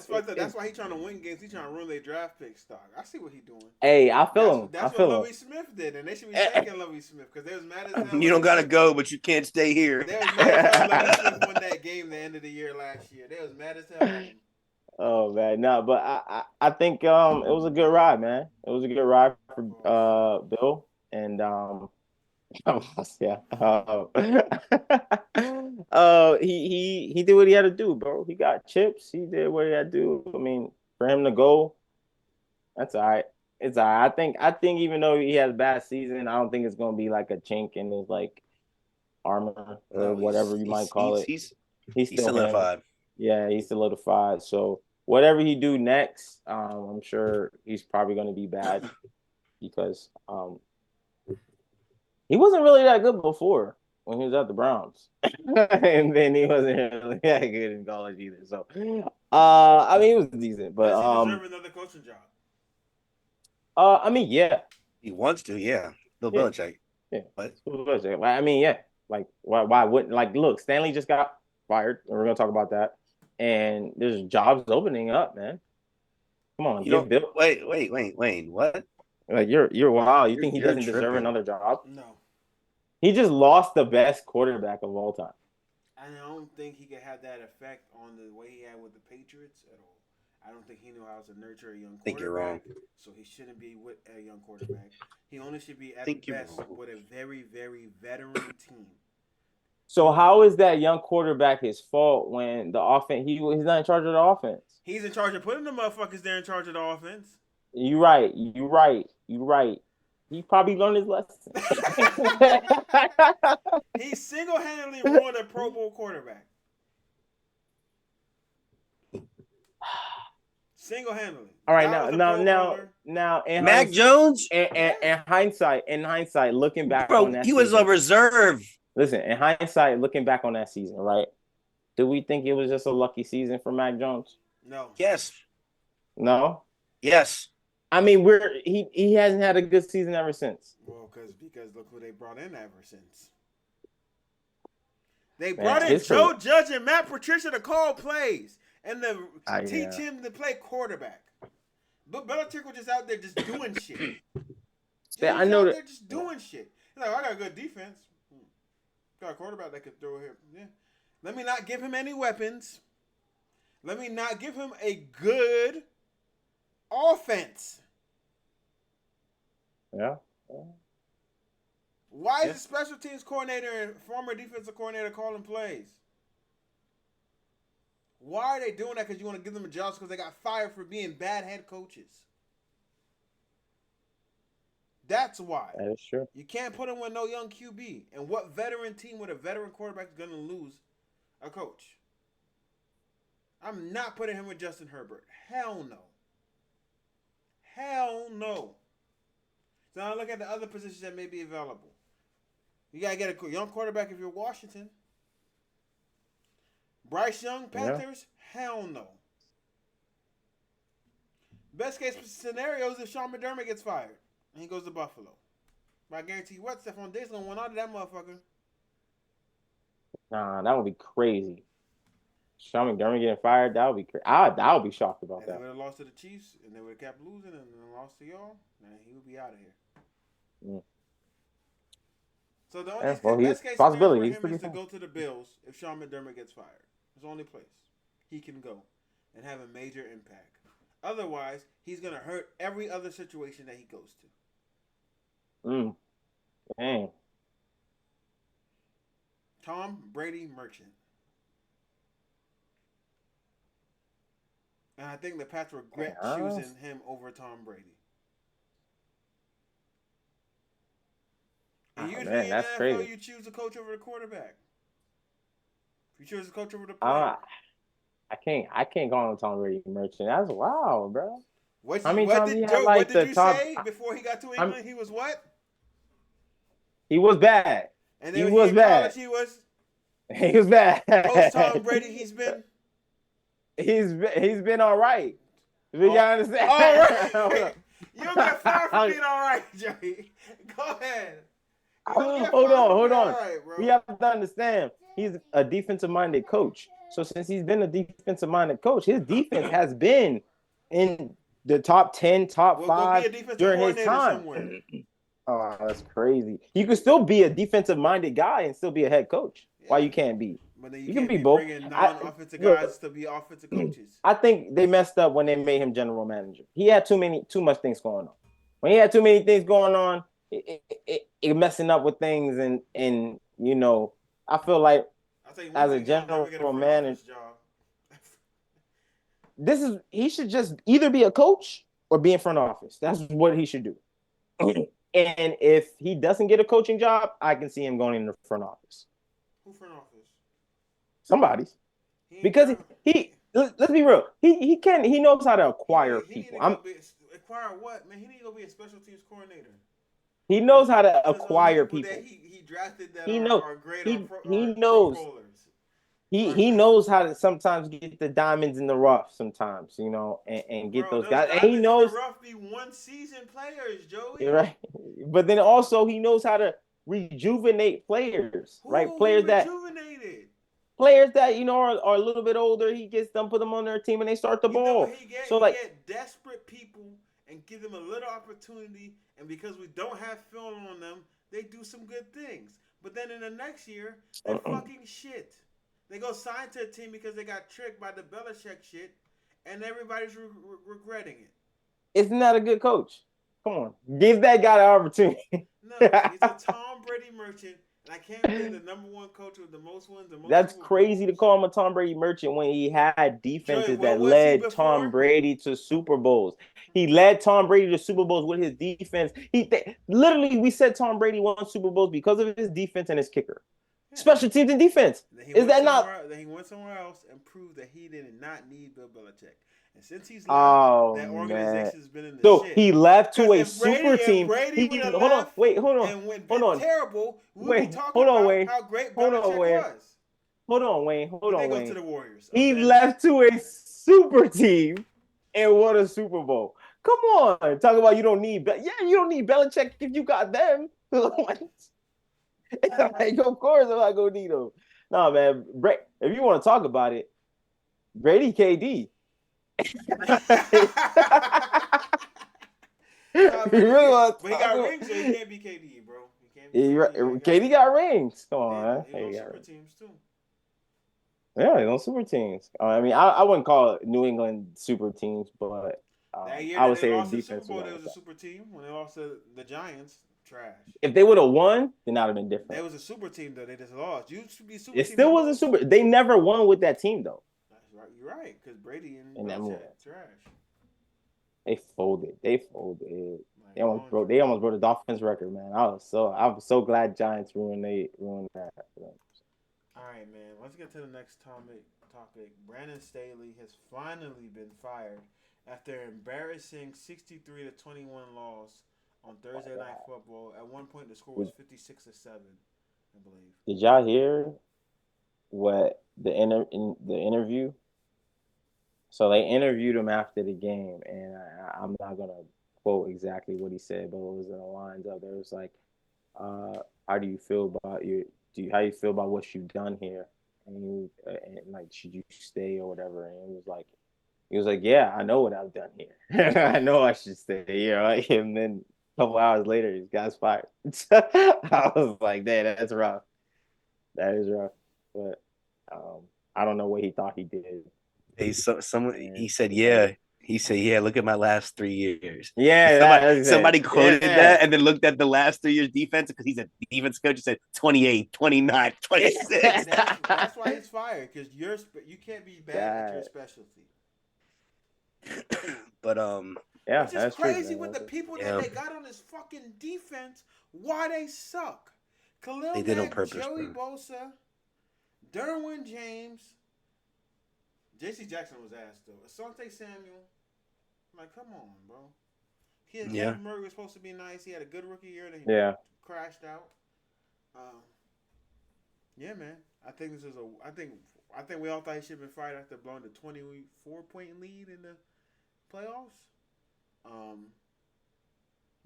why he's trying to win games. He's trying to ruin their draft pick stock. I see what he's doing. Hey, I feel him. That's what Lovie Smith did, and they should be thanking Lovie Smith because they was mad as hell. You don't gotta go, but you can't stay here. They was mad as hell. Lovie Smith won that game the end of the year last year. They was mad as hell. Oh man, no, but I think it was a good ride, man. It was a good ride for Bill, and yeah. He did what he had to do, bro. He got chips. He did what he had to do. I mean, for him to go, that's all right. It's all right. I think even though he has a bad season, I don't think it's gonna be like a chink in his like armor or whatever you might call it. He's still solidified. Yeah, he's solidified. So whatever he do next, I'm sure he's probably gonna be bad because he wasn't really that good before when he was at the Browns. And then he wasn't really that good in college either. So, I mean, he was decent. But, does he deserve another coaching job? I mean, yeah. He wants to, yeah. Bill Belichick. Yeah. What? I mean, yeah. Like, why wouldn't, like, look, Stanley just got fired. And we're going to talk about that. And there's jobs opening up, man. Come on. Bill. Wait, Wayne, what? Like, you're wild. You think he doesn't deserve another job? No. He just lost the best quarterback of all time. I don't think he could have that effect on the way he had with the Patriots at all. I don't think he knew how to nurture a young quarterback. I think you're wrong. So he shouldn't be with a young quarterback. He only should be at Think you're best wrong. with a very, very veteran team. So how is that young quarterback his fault when the offense he's not in charge of the offense? He's in charge of putting the motherfuckers there in charge of the offense. You right. He probably learned his lesson. He single-handedly ruined a Pro Bowl quarterback. Single-handedly. All right, That was a now, in Mac Jones? in hindsight, looking back Bro, on that he was season, a reserve. listen, in hindsight, looking back on that season, right? Do we think it was just a lucky season for Mac Jones? No. Yes. No. Yes. I mean, he hasn't had a good season ever since. Well, because look who they brought in ever since. They brought in Joe Judge and Matt Patricia to call plays and to teach him to play quarterback. But Belichick was just out there just doing shit. I know that. They're just doing shit. He's like, I got a good defense. Got a quarterback that could throw here. Yeah. Let me not give him any weapons. Let me not give him a good offense. Yeah. Why is the special teams coordinator and former defensive coordinator calling plays? Why are they doing that? Because you want to give them a job because they got fired for being bad head coaches. That's why. That is true. You can't put him with no young QB. And what veteran team with a veteran quarterback is going to lose a coach? I'm not putting him with Justin Herbert. Hell no. Hell no. So now look at the other positions that may be available. You got to get a young quarterback if you're Washington. Bryce Young, Panthers? Yeah. Hell no. Best case scenario is if Sean McDermott gets fired and he goes to Buffalo. But I guarantee you what, Stephon Diggs going to win out of that motherfucker. Nah, that would be crazy. Sean McDermott getting fired, that would be crazy. I would be shocked about that. If they would have lost to the Chiefs and they would have kept losing and then lost to y'all, man, he would be out of here. Mm. So the only best case scenario for him is to go to the Bills if Sean McDermott gets fired. It's the only place he can go and have a major impact. Otherwise, he's going to hurt every other situation that he goes to. Dang. Tom Brady Merchant. And I think the Pats regret choosing him over Tom Brady. And usually in the NFL, crazy. You choose the coach over the quarterback. If you choose the coach over the player. I can't go on Tom Brady Merchant. That's wild, bro. What did you say before he got to England? He was what? He was bad. And then he was bad. He was bad. Post Tom Brady, he's been all right. You understand? All right. You don't get fired for being all right, Joey. Go ahead. Hold on. Right, we have to understand he's a defensive-minded coach. So since he's been a defensive-minded coach, his defense has been in the top 10, top 5 during his time. Oh, that's crazy. You can still be a defensive-minded guy and still be a head coach. Yeah. Why you can't be? But then you can be both. Bringing non-offensive guys to be offensive coaches. I think they messed up when they made him general manager. He had too much things going on. When he had too many things going on, it messing up with things, and you know, I feel like as a general manager, he should just either be a coach or be in front office. That's what he should do. And if he doesn't get a coaching job, I can see him going in the front office. Who front office? Somebody's. Because let's be real. He knows how to acquire people. Acquire what, man? He need to go be a special teams coordinator. He knows how to acquire people. He drafted that he knows. He knows how to sometimes get the diamonds in the rough sometimes, you know, and get those guys. And he knows in the rough be one season players, Joey. Right. But then also he knows how to rejuvenate players, right? Players that you know are a little bit older. He gets them, put them on their team, and they start the ball. He get desperate people and give them a little opportunity, and because we don't have film on them, they do some good things. But then in the next year, they're fucking shit. They go sign to a team because they got tricked by the Belichick shit, and everybody's regretting it. Isn't that a good coach? Come on, give that guy the opportunity. No, he's a Tom Brady merchant, and I can't believe the number one coach with the most wins, the most. That's Super crazy to Bowls. call him a Tom Brady merchant when he had defenses Joey, what that was he led before? Tom Brady to Super Bowls. He led Tom Brady to Super Bowls with his defense. Literally, we said Tom Brady won Super Bowls because of his defense and his kicker. Yeah. Special teams and defense. Is that not? Then he went somewhere else and proved that he did not need Bill Belichick. And since he's left, that organization's been in the shit. He left to a super Brady, team. Brady would have hold on, left wait, hold on, and went hold on. terrible. We would Wait, be talking hold on, about Wayne. how great Hold Belichick on, Wayne. was. Hold on, Wayne. Hold on, They go Wayne. to the Warriors. He Okay. left to a super team and won a Super Bowl. Come on, talk about you don't need. You don't need Belichick if you got them. Like, of course, I'm not gonna need them. No, man. If you want to talk about it, Brady, KD. But he got rings, so he can't be KD, bro. He can't be KD got rings. Come on, man. He's on super teams too. Yeah, he's on super teams. I mean, I wouldn't call it New England super teams, but that year I would they say lost the defense Super Bowl, they was a super team. When they lost to the Giants, trash. If they would have won, then that would have been different. They was a super team though. They just lost. You should be super. It still was a super. They never won with that team though. That's right. You're right, because Brady and Belichick trash. They folded. They almost broke the Dolphins record, man. I was so glad Giants ruined that. All right, man. Let's get to the next topic. Brandon Staley has finally been fired after embarrassing 63-21 loss on Thursday Night Football. At one point, the score was 56-7, I believe. Did y'all hear what in the interview? So they interviewed him after the game, and I'm not gonna quote exactly what he said, but it was in the lines of it was like, "How do you feel about how you feel about what you've done here?" And like, should you stay or whatever? And he was like, "Yeah, I know what I've done here. I know I should stay." Like, and then a couple hours later, this guy's fired. I was like, "Damn, that's rough. That is rough." But I don't know what he thought he did. He said, "Yeah." He said, "Yeah, look at my last 3 years." Yeah, somebody quoted that and then looked at the last 3 years defense because he's a defense coach and said 28, 29, 26. That's why he's fired, because you can't be bad at your specialty. But yeah, it's just crazy with the people that they got on this fucking defense. Why they suck? Khalil they did Mack, on purpose, Joey bro. Bosa, Derwin James. J.C. Jackson was ass though. Asante Samuel. I'm like, come on, bro. Kevin Murray was supposed to be nice. He had a good rookie year, and he crashed out. Yeah, man. I think this is I think we all thought he should have been fired after blowing the 24-point lead in the playoffs.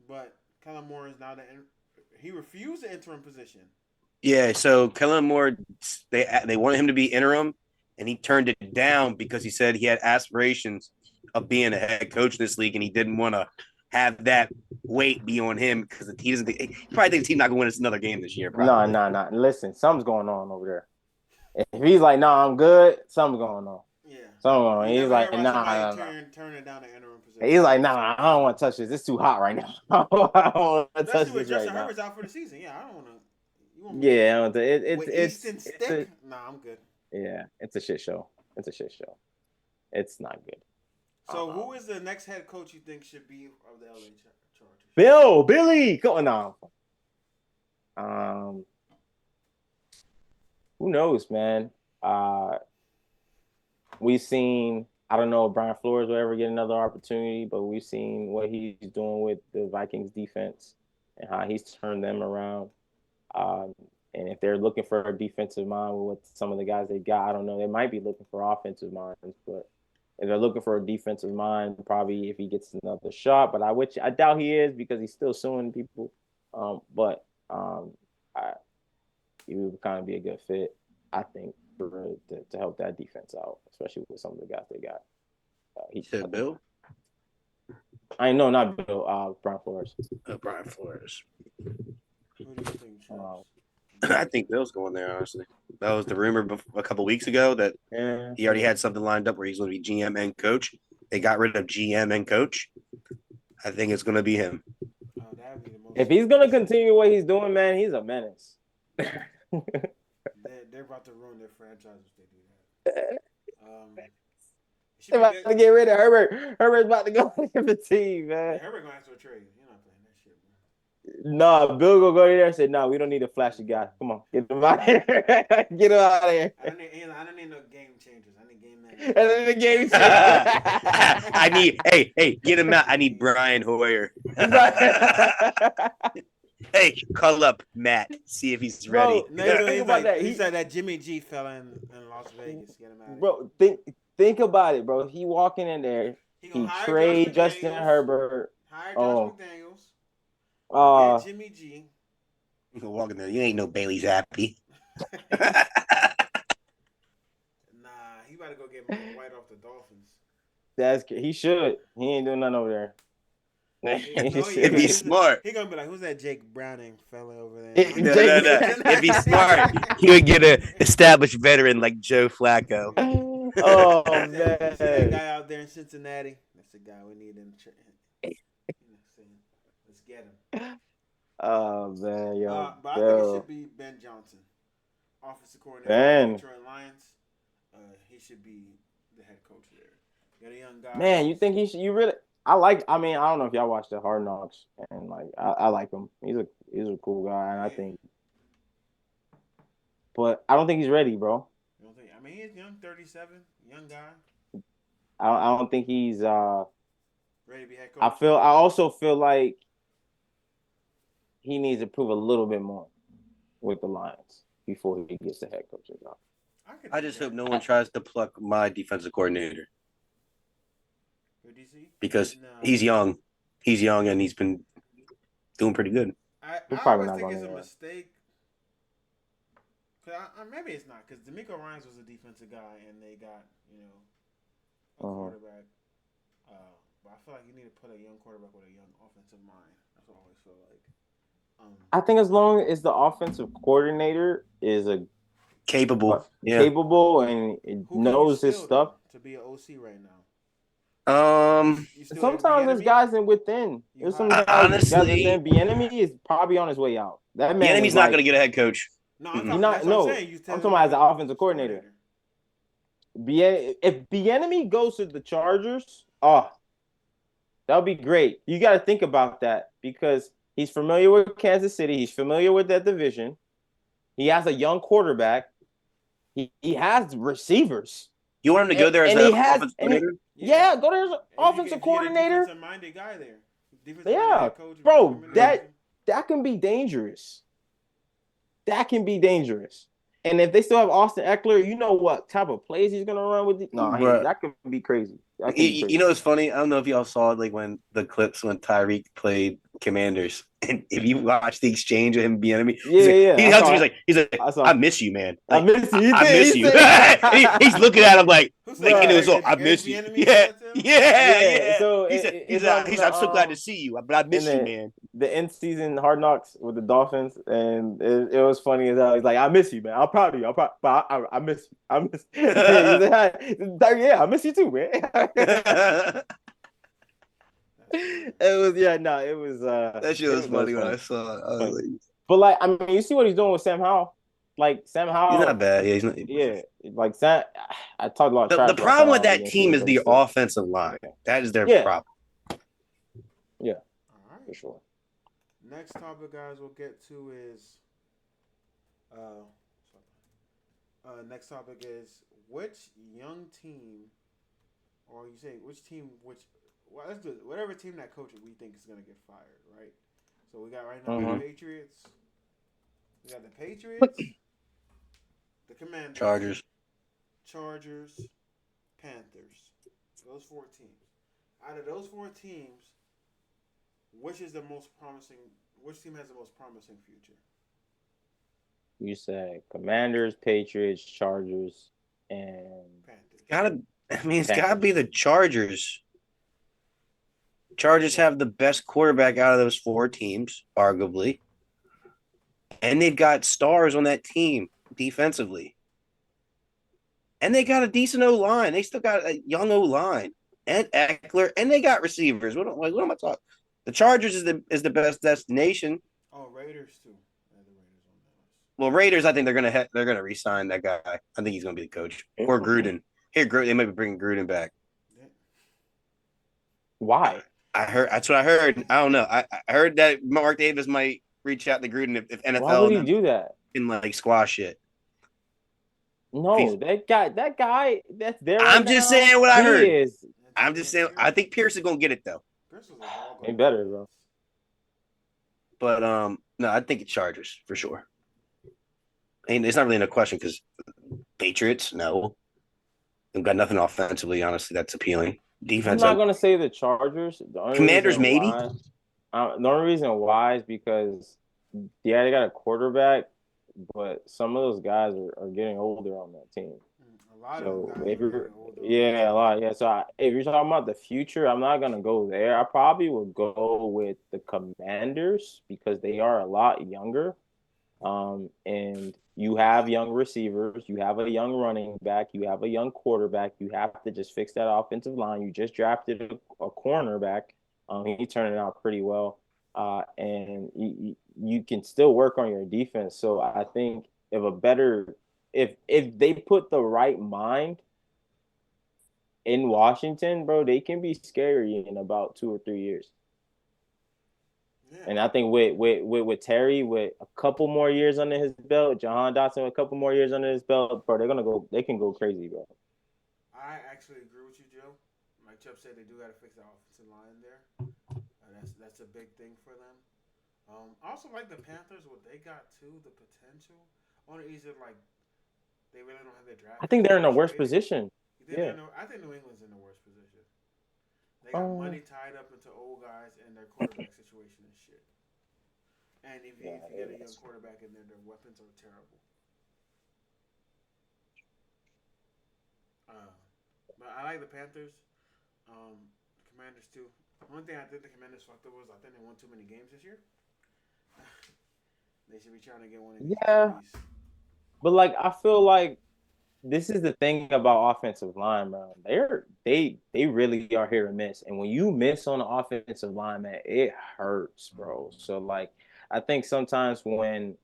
But Kellen Moore is now he refused the interim position. Yeah, so Kellen Moore, they wanted him to be interim, and he turned it down because he said he had aspirations of being a head coach in this league, and he didn't want to have that weight be on him because he probably thinks he's not going to win us another game this year. Probably. No. Listen, something's going on over there. If he's like, I'm good, something's going on. Yeah. Something's going on. He's like, turn it down the interim position. He's like, I don't want to touch this. It's too hot right now. I don't want to touch this Justin right now. Herbert's out for the season. Yeah, I don't want to. Yeah, Nah, I'm good. Yeah, it's a shit show. It's not good. So who is the next head coach you think should be of the LA Chargers? Billy, going on. Who knows, man? We've seen. I don't know if Brian Flores will ever get another opportunity, but we've seen what he's doing with the Vikings defense and how he's turned them around. And if they're looking for a defensive mind with some of the guys they got, I don't know. They might be looking for offensive minds, but if they're looking for a defensive mind, probably if he gets another shot. But I doubt he is because he's still suing people. He would kind of be a good fit, I think, to help that defense out, especially with some of the guys they got. He said Bill? I know, not Bill. Brian Flores. Brian Flores. Who do you think, I think Bill's going there, honestly. That was the rumor a couple weeks ago that he already had something lined up where he's going to be GM and coach. They got rid of GM and coach. I think it's going to be him. That'd be the most. If he's gonna continue what he's doing, man, he's a menace. They're about to ruin their franchise if they do that. They're about to get rid of Herbert. Herbert's about to go to the team, man. Yeah, Herbert gonna ask for a trade. You're not playing that shit, bro. Nah, Bill gonna go in there and say, "No, we don't need a flashy guy. Come on, get him out of here. Get him out of here." I don't need no game changers. I need game managers. And then the game. I need, hey, get him out. I need Brian Hoyer. Hey, call up Matt. See if he's ready. Bro, think about that. He said that Jimmy G fell in Las Vegas. Get him out of here. Bro, think about it, bro. He walking in there. He trade Justin Herbert. Hire Josh McDaniels. Get Jimmy G. You can walk in there. You ain't no Bailey's happy. Nah, he about to go get Mike White off the Dolphins. He should. He ain't doing nothing over there. If he's smart. He gonna be like, who's that Jake Browning fella over there? No. If he's smart, he would get an established veteran like Joe Flacco. Oh, man. man. See that guy out there in Cincinnati? That's the guy we need in. Let's get him. Oh, man, yo. But I think it should be Ben Johnson, offensive coordinator Ben. for Detroit Lions. He should be the head coach there. Got a young guy. Man, you think he should? You really? I don't know if y'all watched the Hard Knocks, and like I like him. He's a cool guy, and I think, but I don't think he's ready, bro. You don't think? I mean, he's young, 37, young guy. I don't think he's ready to be head coach. I also feel like he needs to prove a little bit more with the Lions before he gets the head coaching job. I just hope no one tries to pluck my defensive coordinator. Because he's young. He's young and he's been doing pretty good. I always think it's a mistake. Maybe it's not, because DeMeco Ryans was a defensive guy and they got, a quarterback. But I feel like you need to put a young quarterback with a young offensive mind. That's what I always feel like. I think as long as the offensive coordinator is capable and knows his stuff. To be an OC right now. Sometimes there's guys in within. There's some guys honestly, within. Bieniemy is probably on his way out. That man Bieniemy's not going to get a head coach. No, I'm talking about as an offensive coordinator. If Bieniemy goes to the Chargers, that would be great. You got to think about that because he's familiar with Kansas City. He's familiar with that division. He has a young quarterback. He has receivers. You want him to go there as an offensive coordinator? Yeah, go there as an offensive coordinator. Defensive-minded guy there. Coach, bro, that can be dangerous. That can be dangerous. And if they still have Austin Eckler, you know what type of plays he's gonna run with? That could be crazy. You know what's funny? I don't know if y'all saw it, like when the clips when Tyreek played Commanders, and if you watch the exchange of him being enemy, he hugs me. He's like, I miss you, man. Like, I miss you. I miss you. He's looking at him like I miss you. Yeah. So he's I'm so glad to see you, but I miss you, man. The end season Hard Knocks with the Dolphins, and it was funny as hell. He's like, I miss you, man. I'm proud of you. But I miss you. I miss you. Yeah, I miss you too, man. It was that shit was funny when I saw it. I was like, but like, I mean, you see what he's doing with Sam Howell? Like Sam Howell, he's not bad. Yeah, he's not. Yeah, like Sam. I talked a lot of trash. The problem with that team is the offensive line. That is their problem. Yeah, all right, for sure. Next topic, guys, we'll get to is next topic is which young team, or you say which team, well, let's do it. Whatever team that coach we think is going to get fired, right? So we got right now the Patriots. We got the Patriots, the Commanders, Chargers, Panthers. Those 4 teams. Out of those 4 teams, which is the most promising? Which team has the most promising future? You say Commanders, Patriots, Chargers, and Panthers. It's gotta be the Chargers. Chargers have the best quarterback out of those 4 teams, arguably. And they've got stars on that team defensively. And they got a decent O-line. They still got a young O-line. And Eckler. And they got receivers. What am I talking? The Chargers is the best destination. Oh, Raiders too. Yeah, the Raiders on that. Well, Raiders, I think they're gonna re-sign that guy. I think he's gonna be the coach. Or Gruden. They might be bringing Gruden back. Yeah. Why? I heard that's what I heard. I don't know. I heard that Mark Davis might reach out to Gruden if NFL Why would he do that? can like squash it. No, that guy that's there right I'm just now, saying what I he heard. is. I'm just saying I think Pierce is gonna get it though. Pierce was a dog. He better, bro. But no, I think it's Chargers for sure. And it's not really a question because Patriots, no. They've got nothing offensively, honestly, that's appealing. Defense. I'm not gonna say the Chargers. Commanders, maybe. The only reason why is because they got a quarterback, but some of those guys are getting older on that team. A lot So of if guys you're, a lot. Yeah. So if you're talking about the future, I'm not gonna go there. I probably would go with the Commanders because they are a lot younger. And you have young receivers, you have a young running back, you have a young quarterback. You have to just fix that offensive line. You just drafted a cornerback. He turned it out pretty well. And you can still work on your defense. So I think if they put the right mind in Washington, bro, they can be scary in about 2 or 3 years. Yeah. And I think with Terry, with a couple more years under his belt, Jahan Dotson with a couple more years under his belt, bro, they can go crazy, bro. I actually agree with you, Joe. Like Chubb said, they do got to fix the offensive line there. That's a big thing for them. I also like the Panthers, what they got too, the potential. Only is it like they really don't have their draft. I think they're in a worse position. Yeah. I think New England's in the worst position. They got money tied up into old guys and their quarterback situation and shit. And if you get a young quarterback in there, their weapons are terrible. But I like the Panthers. The Commanders too. One thing I think the Commanders fucked up was I think they won too many games this year. They should be trying to get one of these. Yeah. But like I feel like this is the thing about offensive line, bro. They really are here to miss. And when you miss on the offensive line, man, it hurts, bro. So like I think sometimes when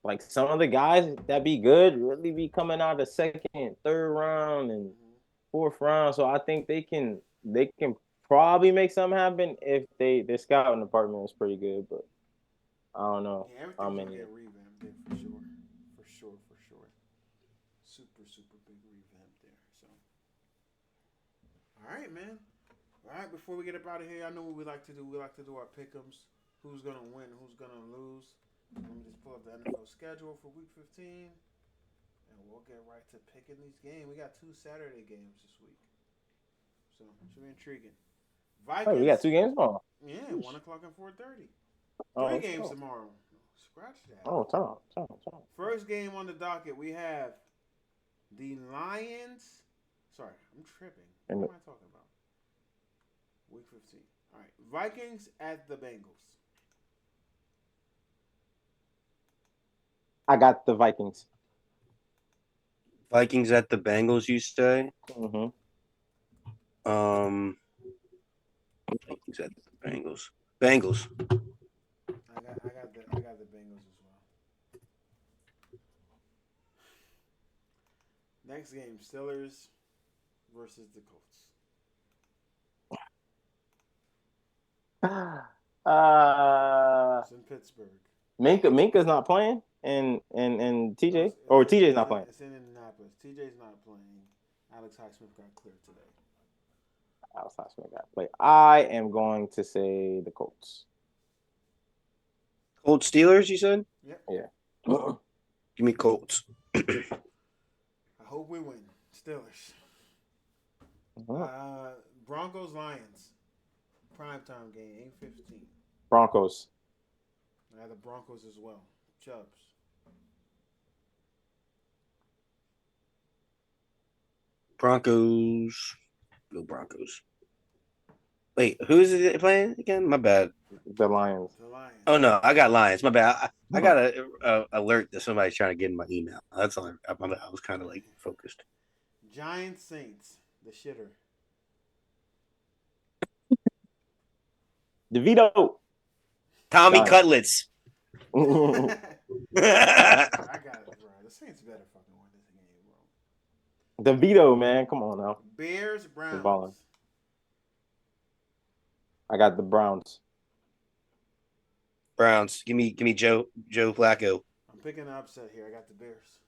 like some of the guys that be good really be coming out of second, third round and fourth round. So I think they can probably make something happen if their scouting department is pretty good, but I don't know. Yeah, everything's gonna get revamped there for sure. Super big revamp there. So, all right, man. All right, before we get up out of here, I know what we like to do. We like to do our pick'ems. Who's gonna win? Who's gonna lose? Let me just pull up the NFL schedule for Week 15, and we'll get right to picking these games. We got 2 Saturday games this week, so it should be intriguing. Vikings. Oh, we got 2 games tomorrow. Yeah, 1 o'clock and 4:30. 3 games tomorrow. Scratch that. Oh, time. First game on the docket, we have the Lions. Sorry, I'm tripping. What am I talking about? Week 15. All right. Vikings at the Bengals. I got the Vikings. Vikings at the Bengals, you say? Mm-hmm. Vikings at the Bengals. Bengals. I got the Bengals as well. Next game, Steelers versus the Colts. It's in Pittsburgh. Minka's not playing, and TJ or TJ's not playing. It's in Indianapolis. TJ's not playing. Alex Highsmith got cleared today. Alex Highsmith got played. I am going to say the Colts. Colts Steelers, you said? Yep. Yeah. Give me Colts. I hope we win. Steelers. Broncos Lions. Primetime game, 8:15. Broncos. I have the Broncos as well. Chubbs. Broncos. Go Broncos. Wait, who is it playing again? My bad. The Lions. The Lions. Oh no, I got Lions. My bad. I got a alert that somebody's trying to get in my email. That's all. I was kind of like focused. Giants Saints. The shitter. DeVito. Tommy Giants. Cutlets. I got it, bro. The Saints better fucking win this game, bro. DeVito, man. Come on now. Bears balling. Browns. I got the Browns. Browns. Give me Joe Flacco. I'm picking an upset here. I got the Bears.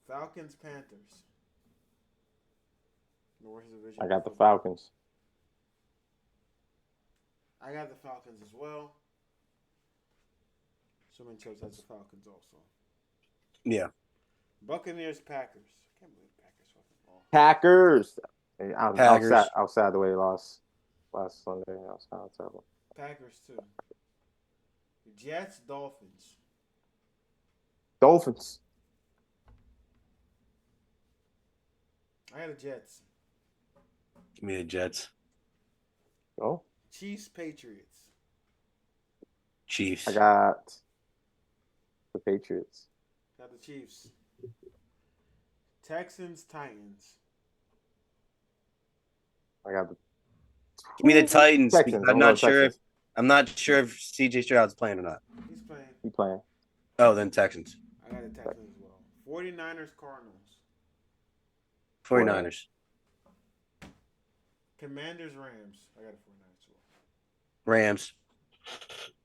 Falcons Panthers. North Division. I got the Falcons. I got the Falcons as well. Assuming Chubbs has the Falcons also. Yeah. Buccaneers Packers. I can't believe the Packers fucking lost. Packers. Packers. Outside the way they lost last Sunday. That was kind of terrible. Packers too. Jets Dolphins. Dolphins. I got the Jets. Give me the Jets. Oh. Chiefs Patriots. Chiefs. I got the Patriots. Got the Chiefs. Texans Titans. I got the. Give me the Titans. Texans. I'm not sure Texans. I'm not sure if CJ Stroud's playing or not. He's playing. He playing. Oh, then Texans. I got the Texans as well. 49ers Cardinals. 49ers. Commanders Rams. I got the 49ers as well. Rams.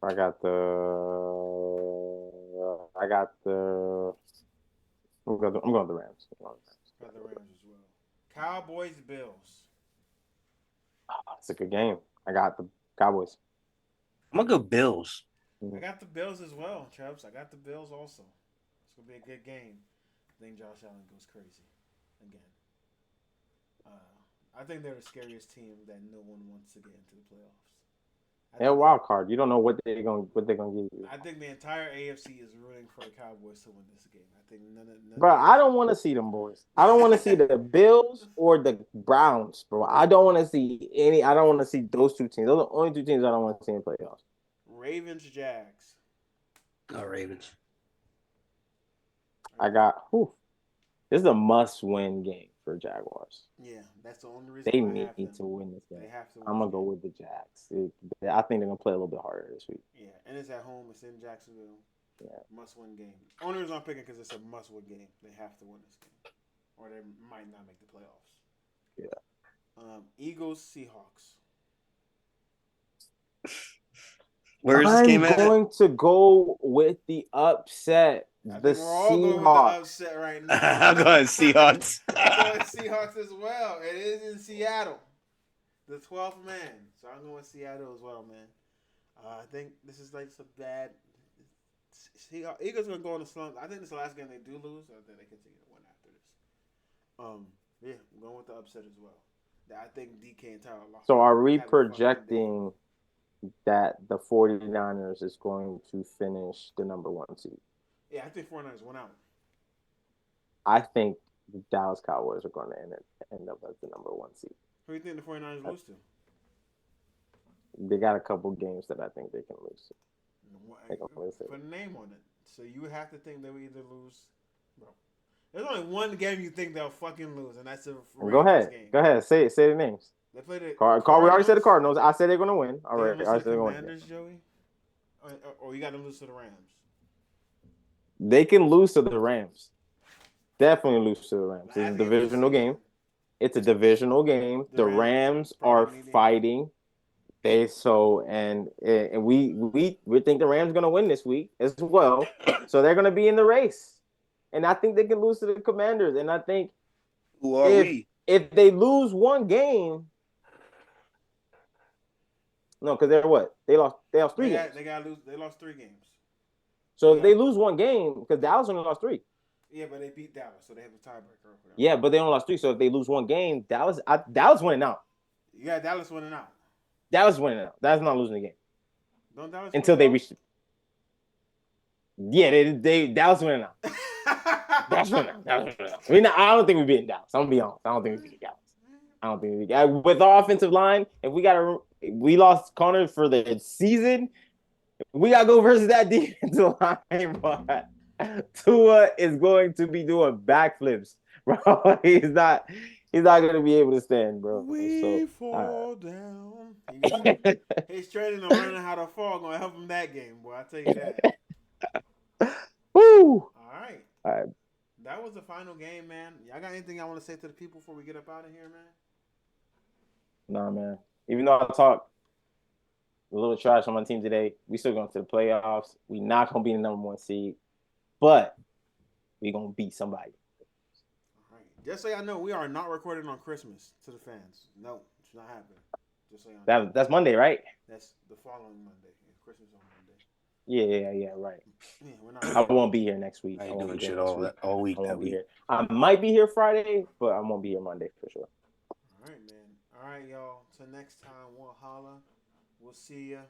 I got the. I'm going the Rams. Got the Rams as well. Cowboys Bills. It's a good game. I got the Cowboys. I'm gonna go Bills. I got the Bills as well, Chubbs. I got the Bills also. It's gonna be a good game. I think Josh Allen goes crazy again. I think they're the scariest team that no one wants to get into the playoffs. They're a wild card. You don't know what they're gonna give you. I think the entire AFC is rooting for the Cowboys to win this game. I think none Bro, I don't want to see them boys. I don't want to see the Bills or the Browns, bro. I don't want to see any. I don't want to see those two teams. Those are the only two teams I don't want to see in playoffs. Ravens Jags. Oh, Ravens. I got. This is a must-win game for Jaguars. Yeah, that's the only reason They why need to win this game. They have to. I'm gonna go with the Jags. I think they're gonna play a little bit harder this week. Yeah, and it's at home. It's in Jacksonville. Yeah, must-win game. Only reason I'm picking because it's a must-win game. They have to win this game, or they might not make the playoffs. Yeah. Eagles Seahawks. Where is this game at? I'm going to go with the upset. The We're all going with the Seahawks. upset right now. I'm going Seahawks. I'm going Seahawks as well. It is in Seattle, the 12th man. So I'm going with Seattle as well, man. I think this is like some bad. Eagles gonna go on a slump. I think this is the last game they do lose. I think they continue to win after this. Yeah, I'm going with the upset as well. I think DK and Tyler lost. So are we projecting that the 49ers is going to finish the number 1 seed? Yeah, I think 49ers went out. I think the Dallas Cowboys are going to end up as the number 1 seed. Who do you think the 49ers lose to? They got a couple games that I think they can lose to. Put a name on it. So you would have to think they would either lose. Bro, there's only one game you think they'll fucking lose, and that's the Go ahead. game. Go ahead. Say the names. They played it. We already said the Cardinals. I said they're going to win. All right. I said they're going to win. Commanders, Joey? Or you got to lose to the Rams? They can lose to the Rams. Definitely lose to the Rams. It's a divisional game. It's a divisional game. The Rams are fighting. We think the Rams are gonna win this week as well. So they're gonna be in the race. And I think they can lose to the Commanders. And I think if they lose one game, no, because they're what? They lost 3 games. They lost 3 games. So if they lose one game, because Dallas only lost 3. Yeah, but they beat Dallas, so they have a tiebreaker. Yeah, but they only lost 3. So if they lose one game, Dallas winning out. Yeah, Dallas winning out. Dallas winning out. Dallas not losing the game. Don't Dallas until they reach. Yeah, they Dallas winning out. Dallas winning out. I don't think we beat Dallas. I'm gonna be honest. I don't think we beat Dallas. With our offensive line, if we lost Connor for the season. We gotta go versus that defensive line, but Tua is going to be doing backflips, bro. He's not gonna be able to stand, bro. We fall down. His training and learning how to fall gonna help him that game, boy. I tell you that. Woo! All right. All right. That was the final game, man. Y'all got anything I want to say to the people before we get up out of here, man? Nah, man. Even though I talked a little trash on my team today, we still going to the playoffs. We not gonna be the number 1 seed, but we gonna beat somebody. All right. Just so y'all know, we are not recording on Christmas to the fans. No, it's not happening. Just so y'all know. That's Monday, right? That's the following Monday. Christmas on Monday. Yeah, right. Yeah, we're I not. won't be here next week. I ain't doing shit all week. I won't That be week. here. I might be here Friday, but I won't be here Monday for sure. All right, man. All right, y'all. Till next time, we'll holla. We'll see ya.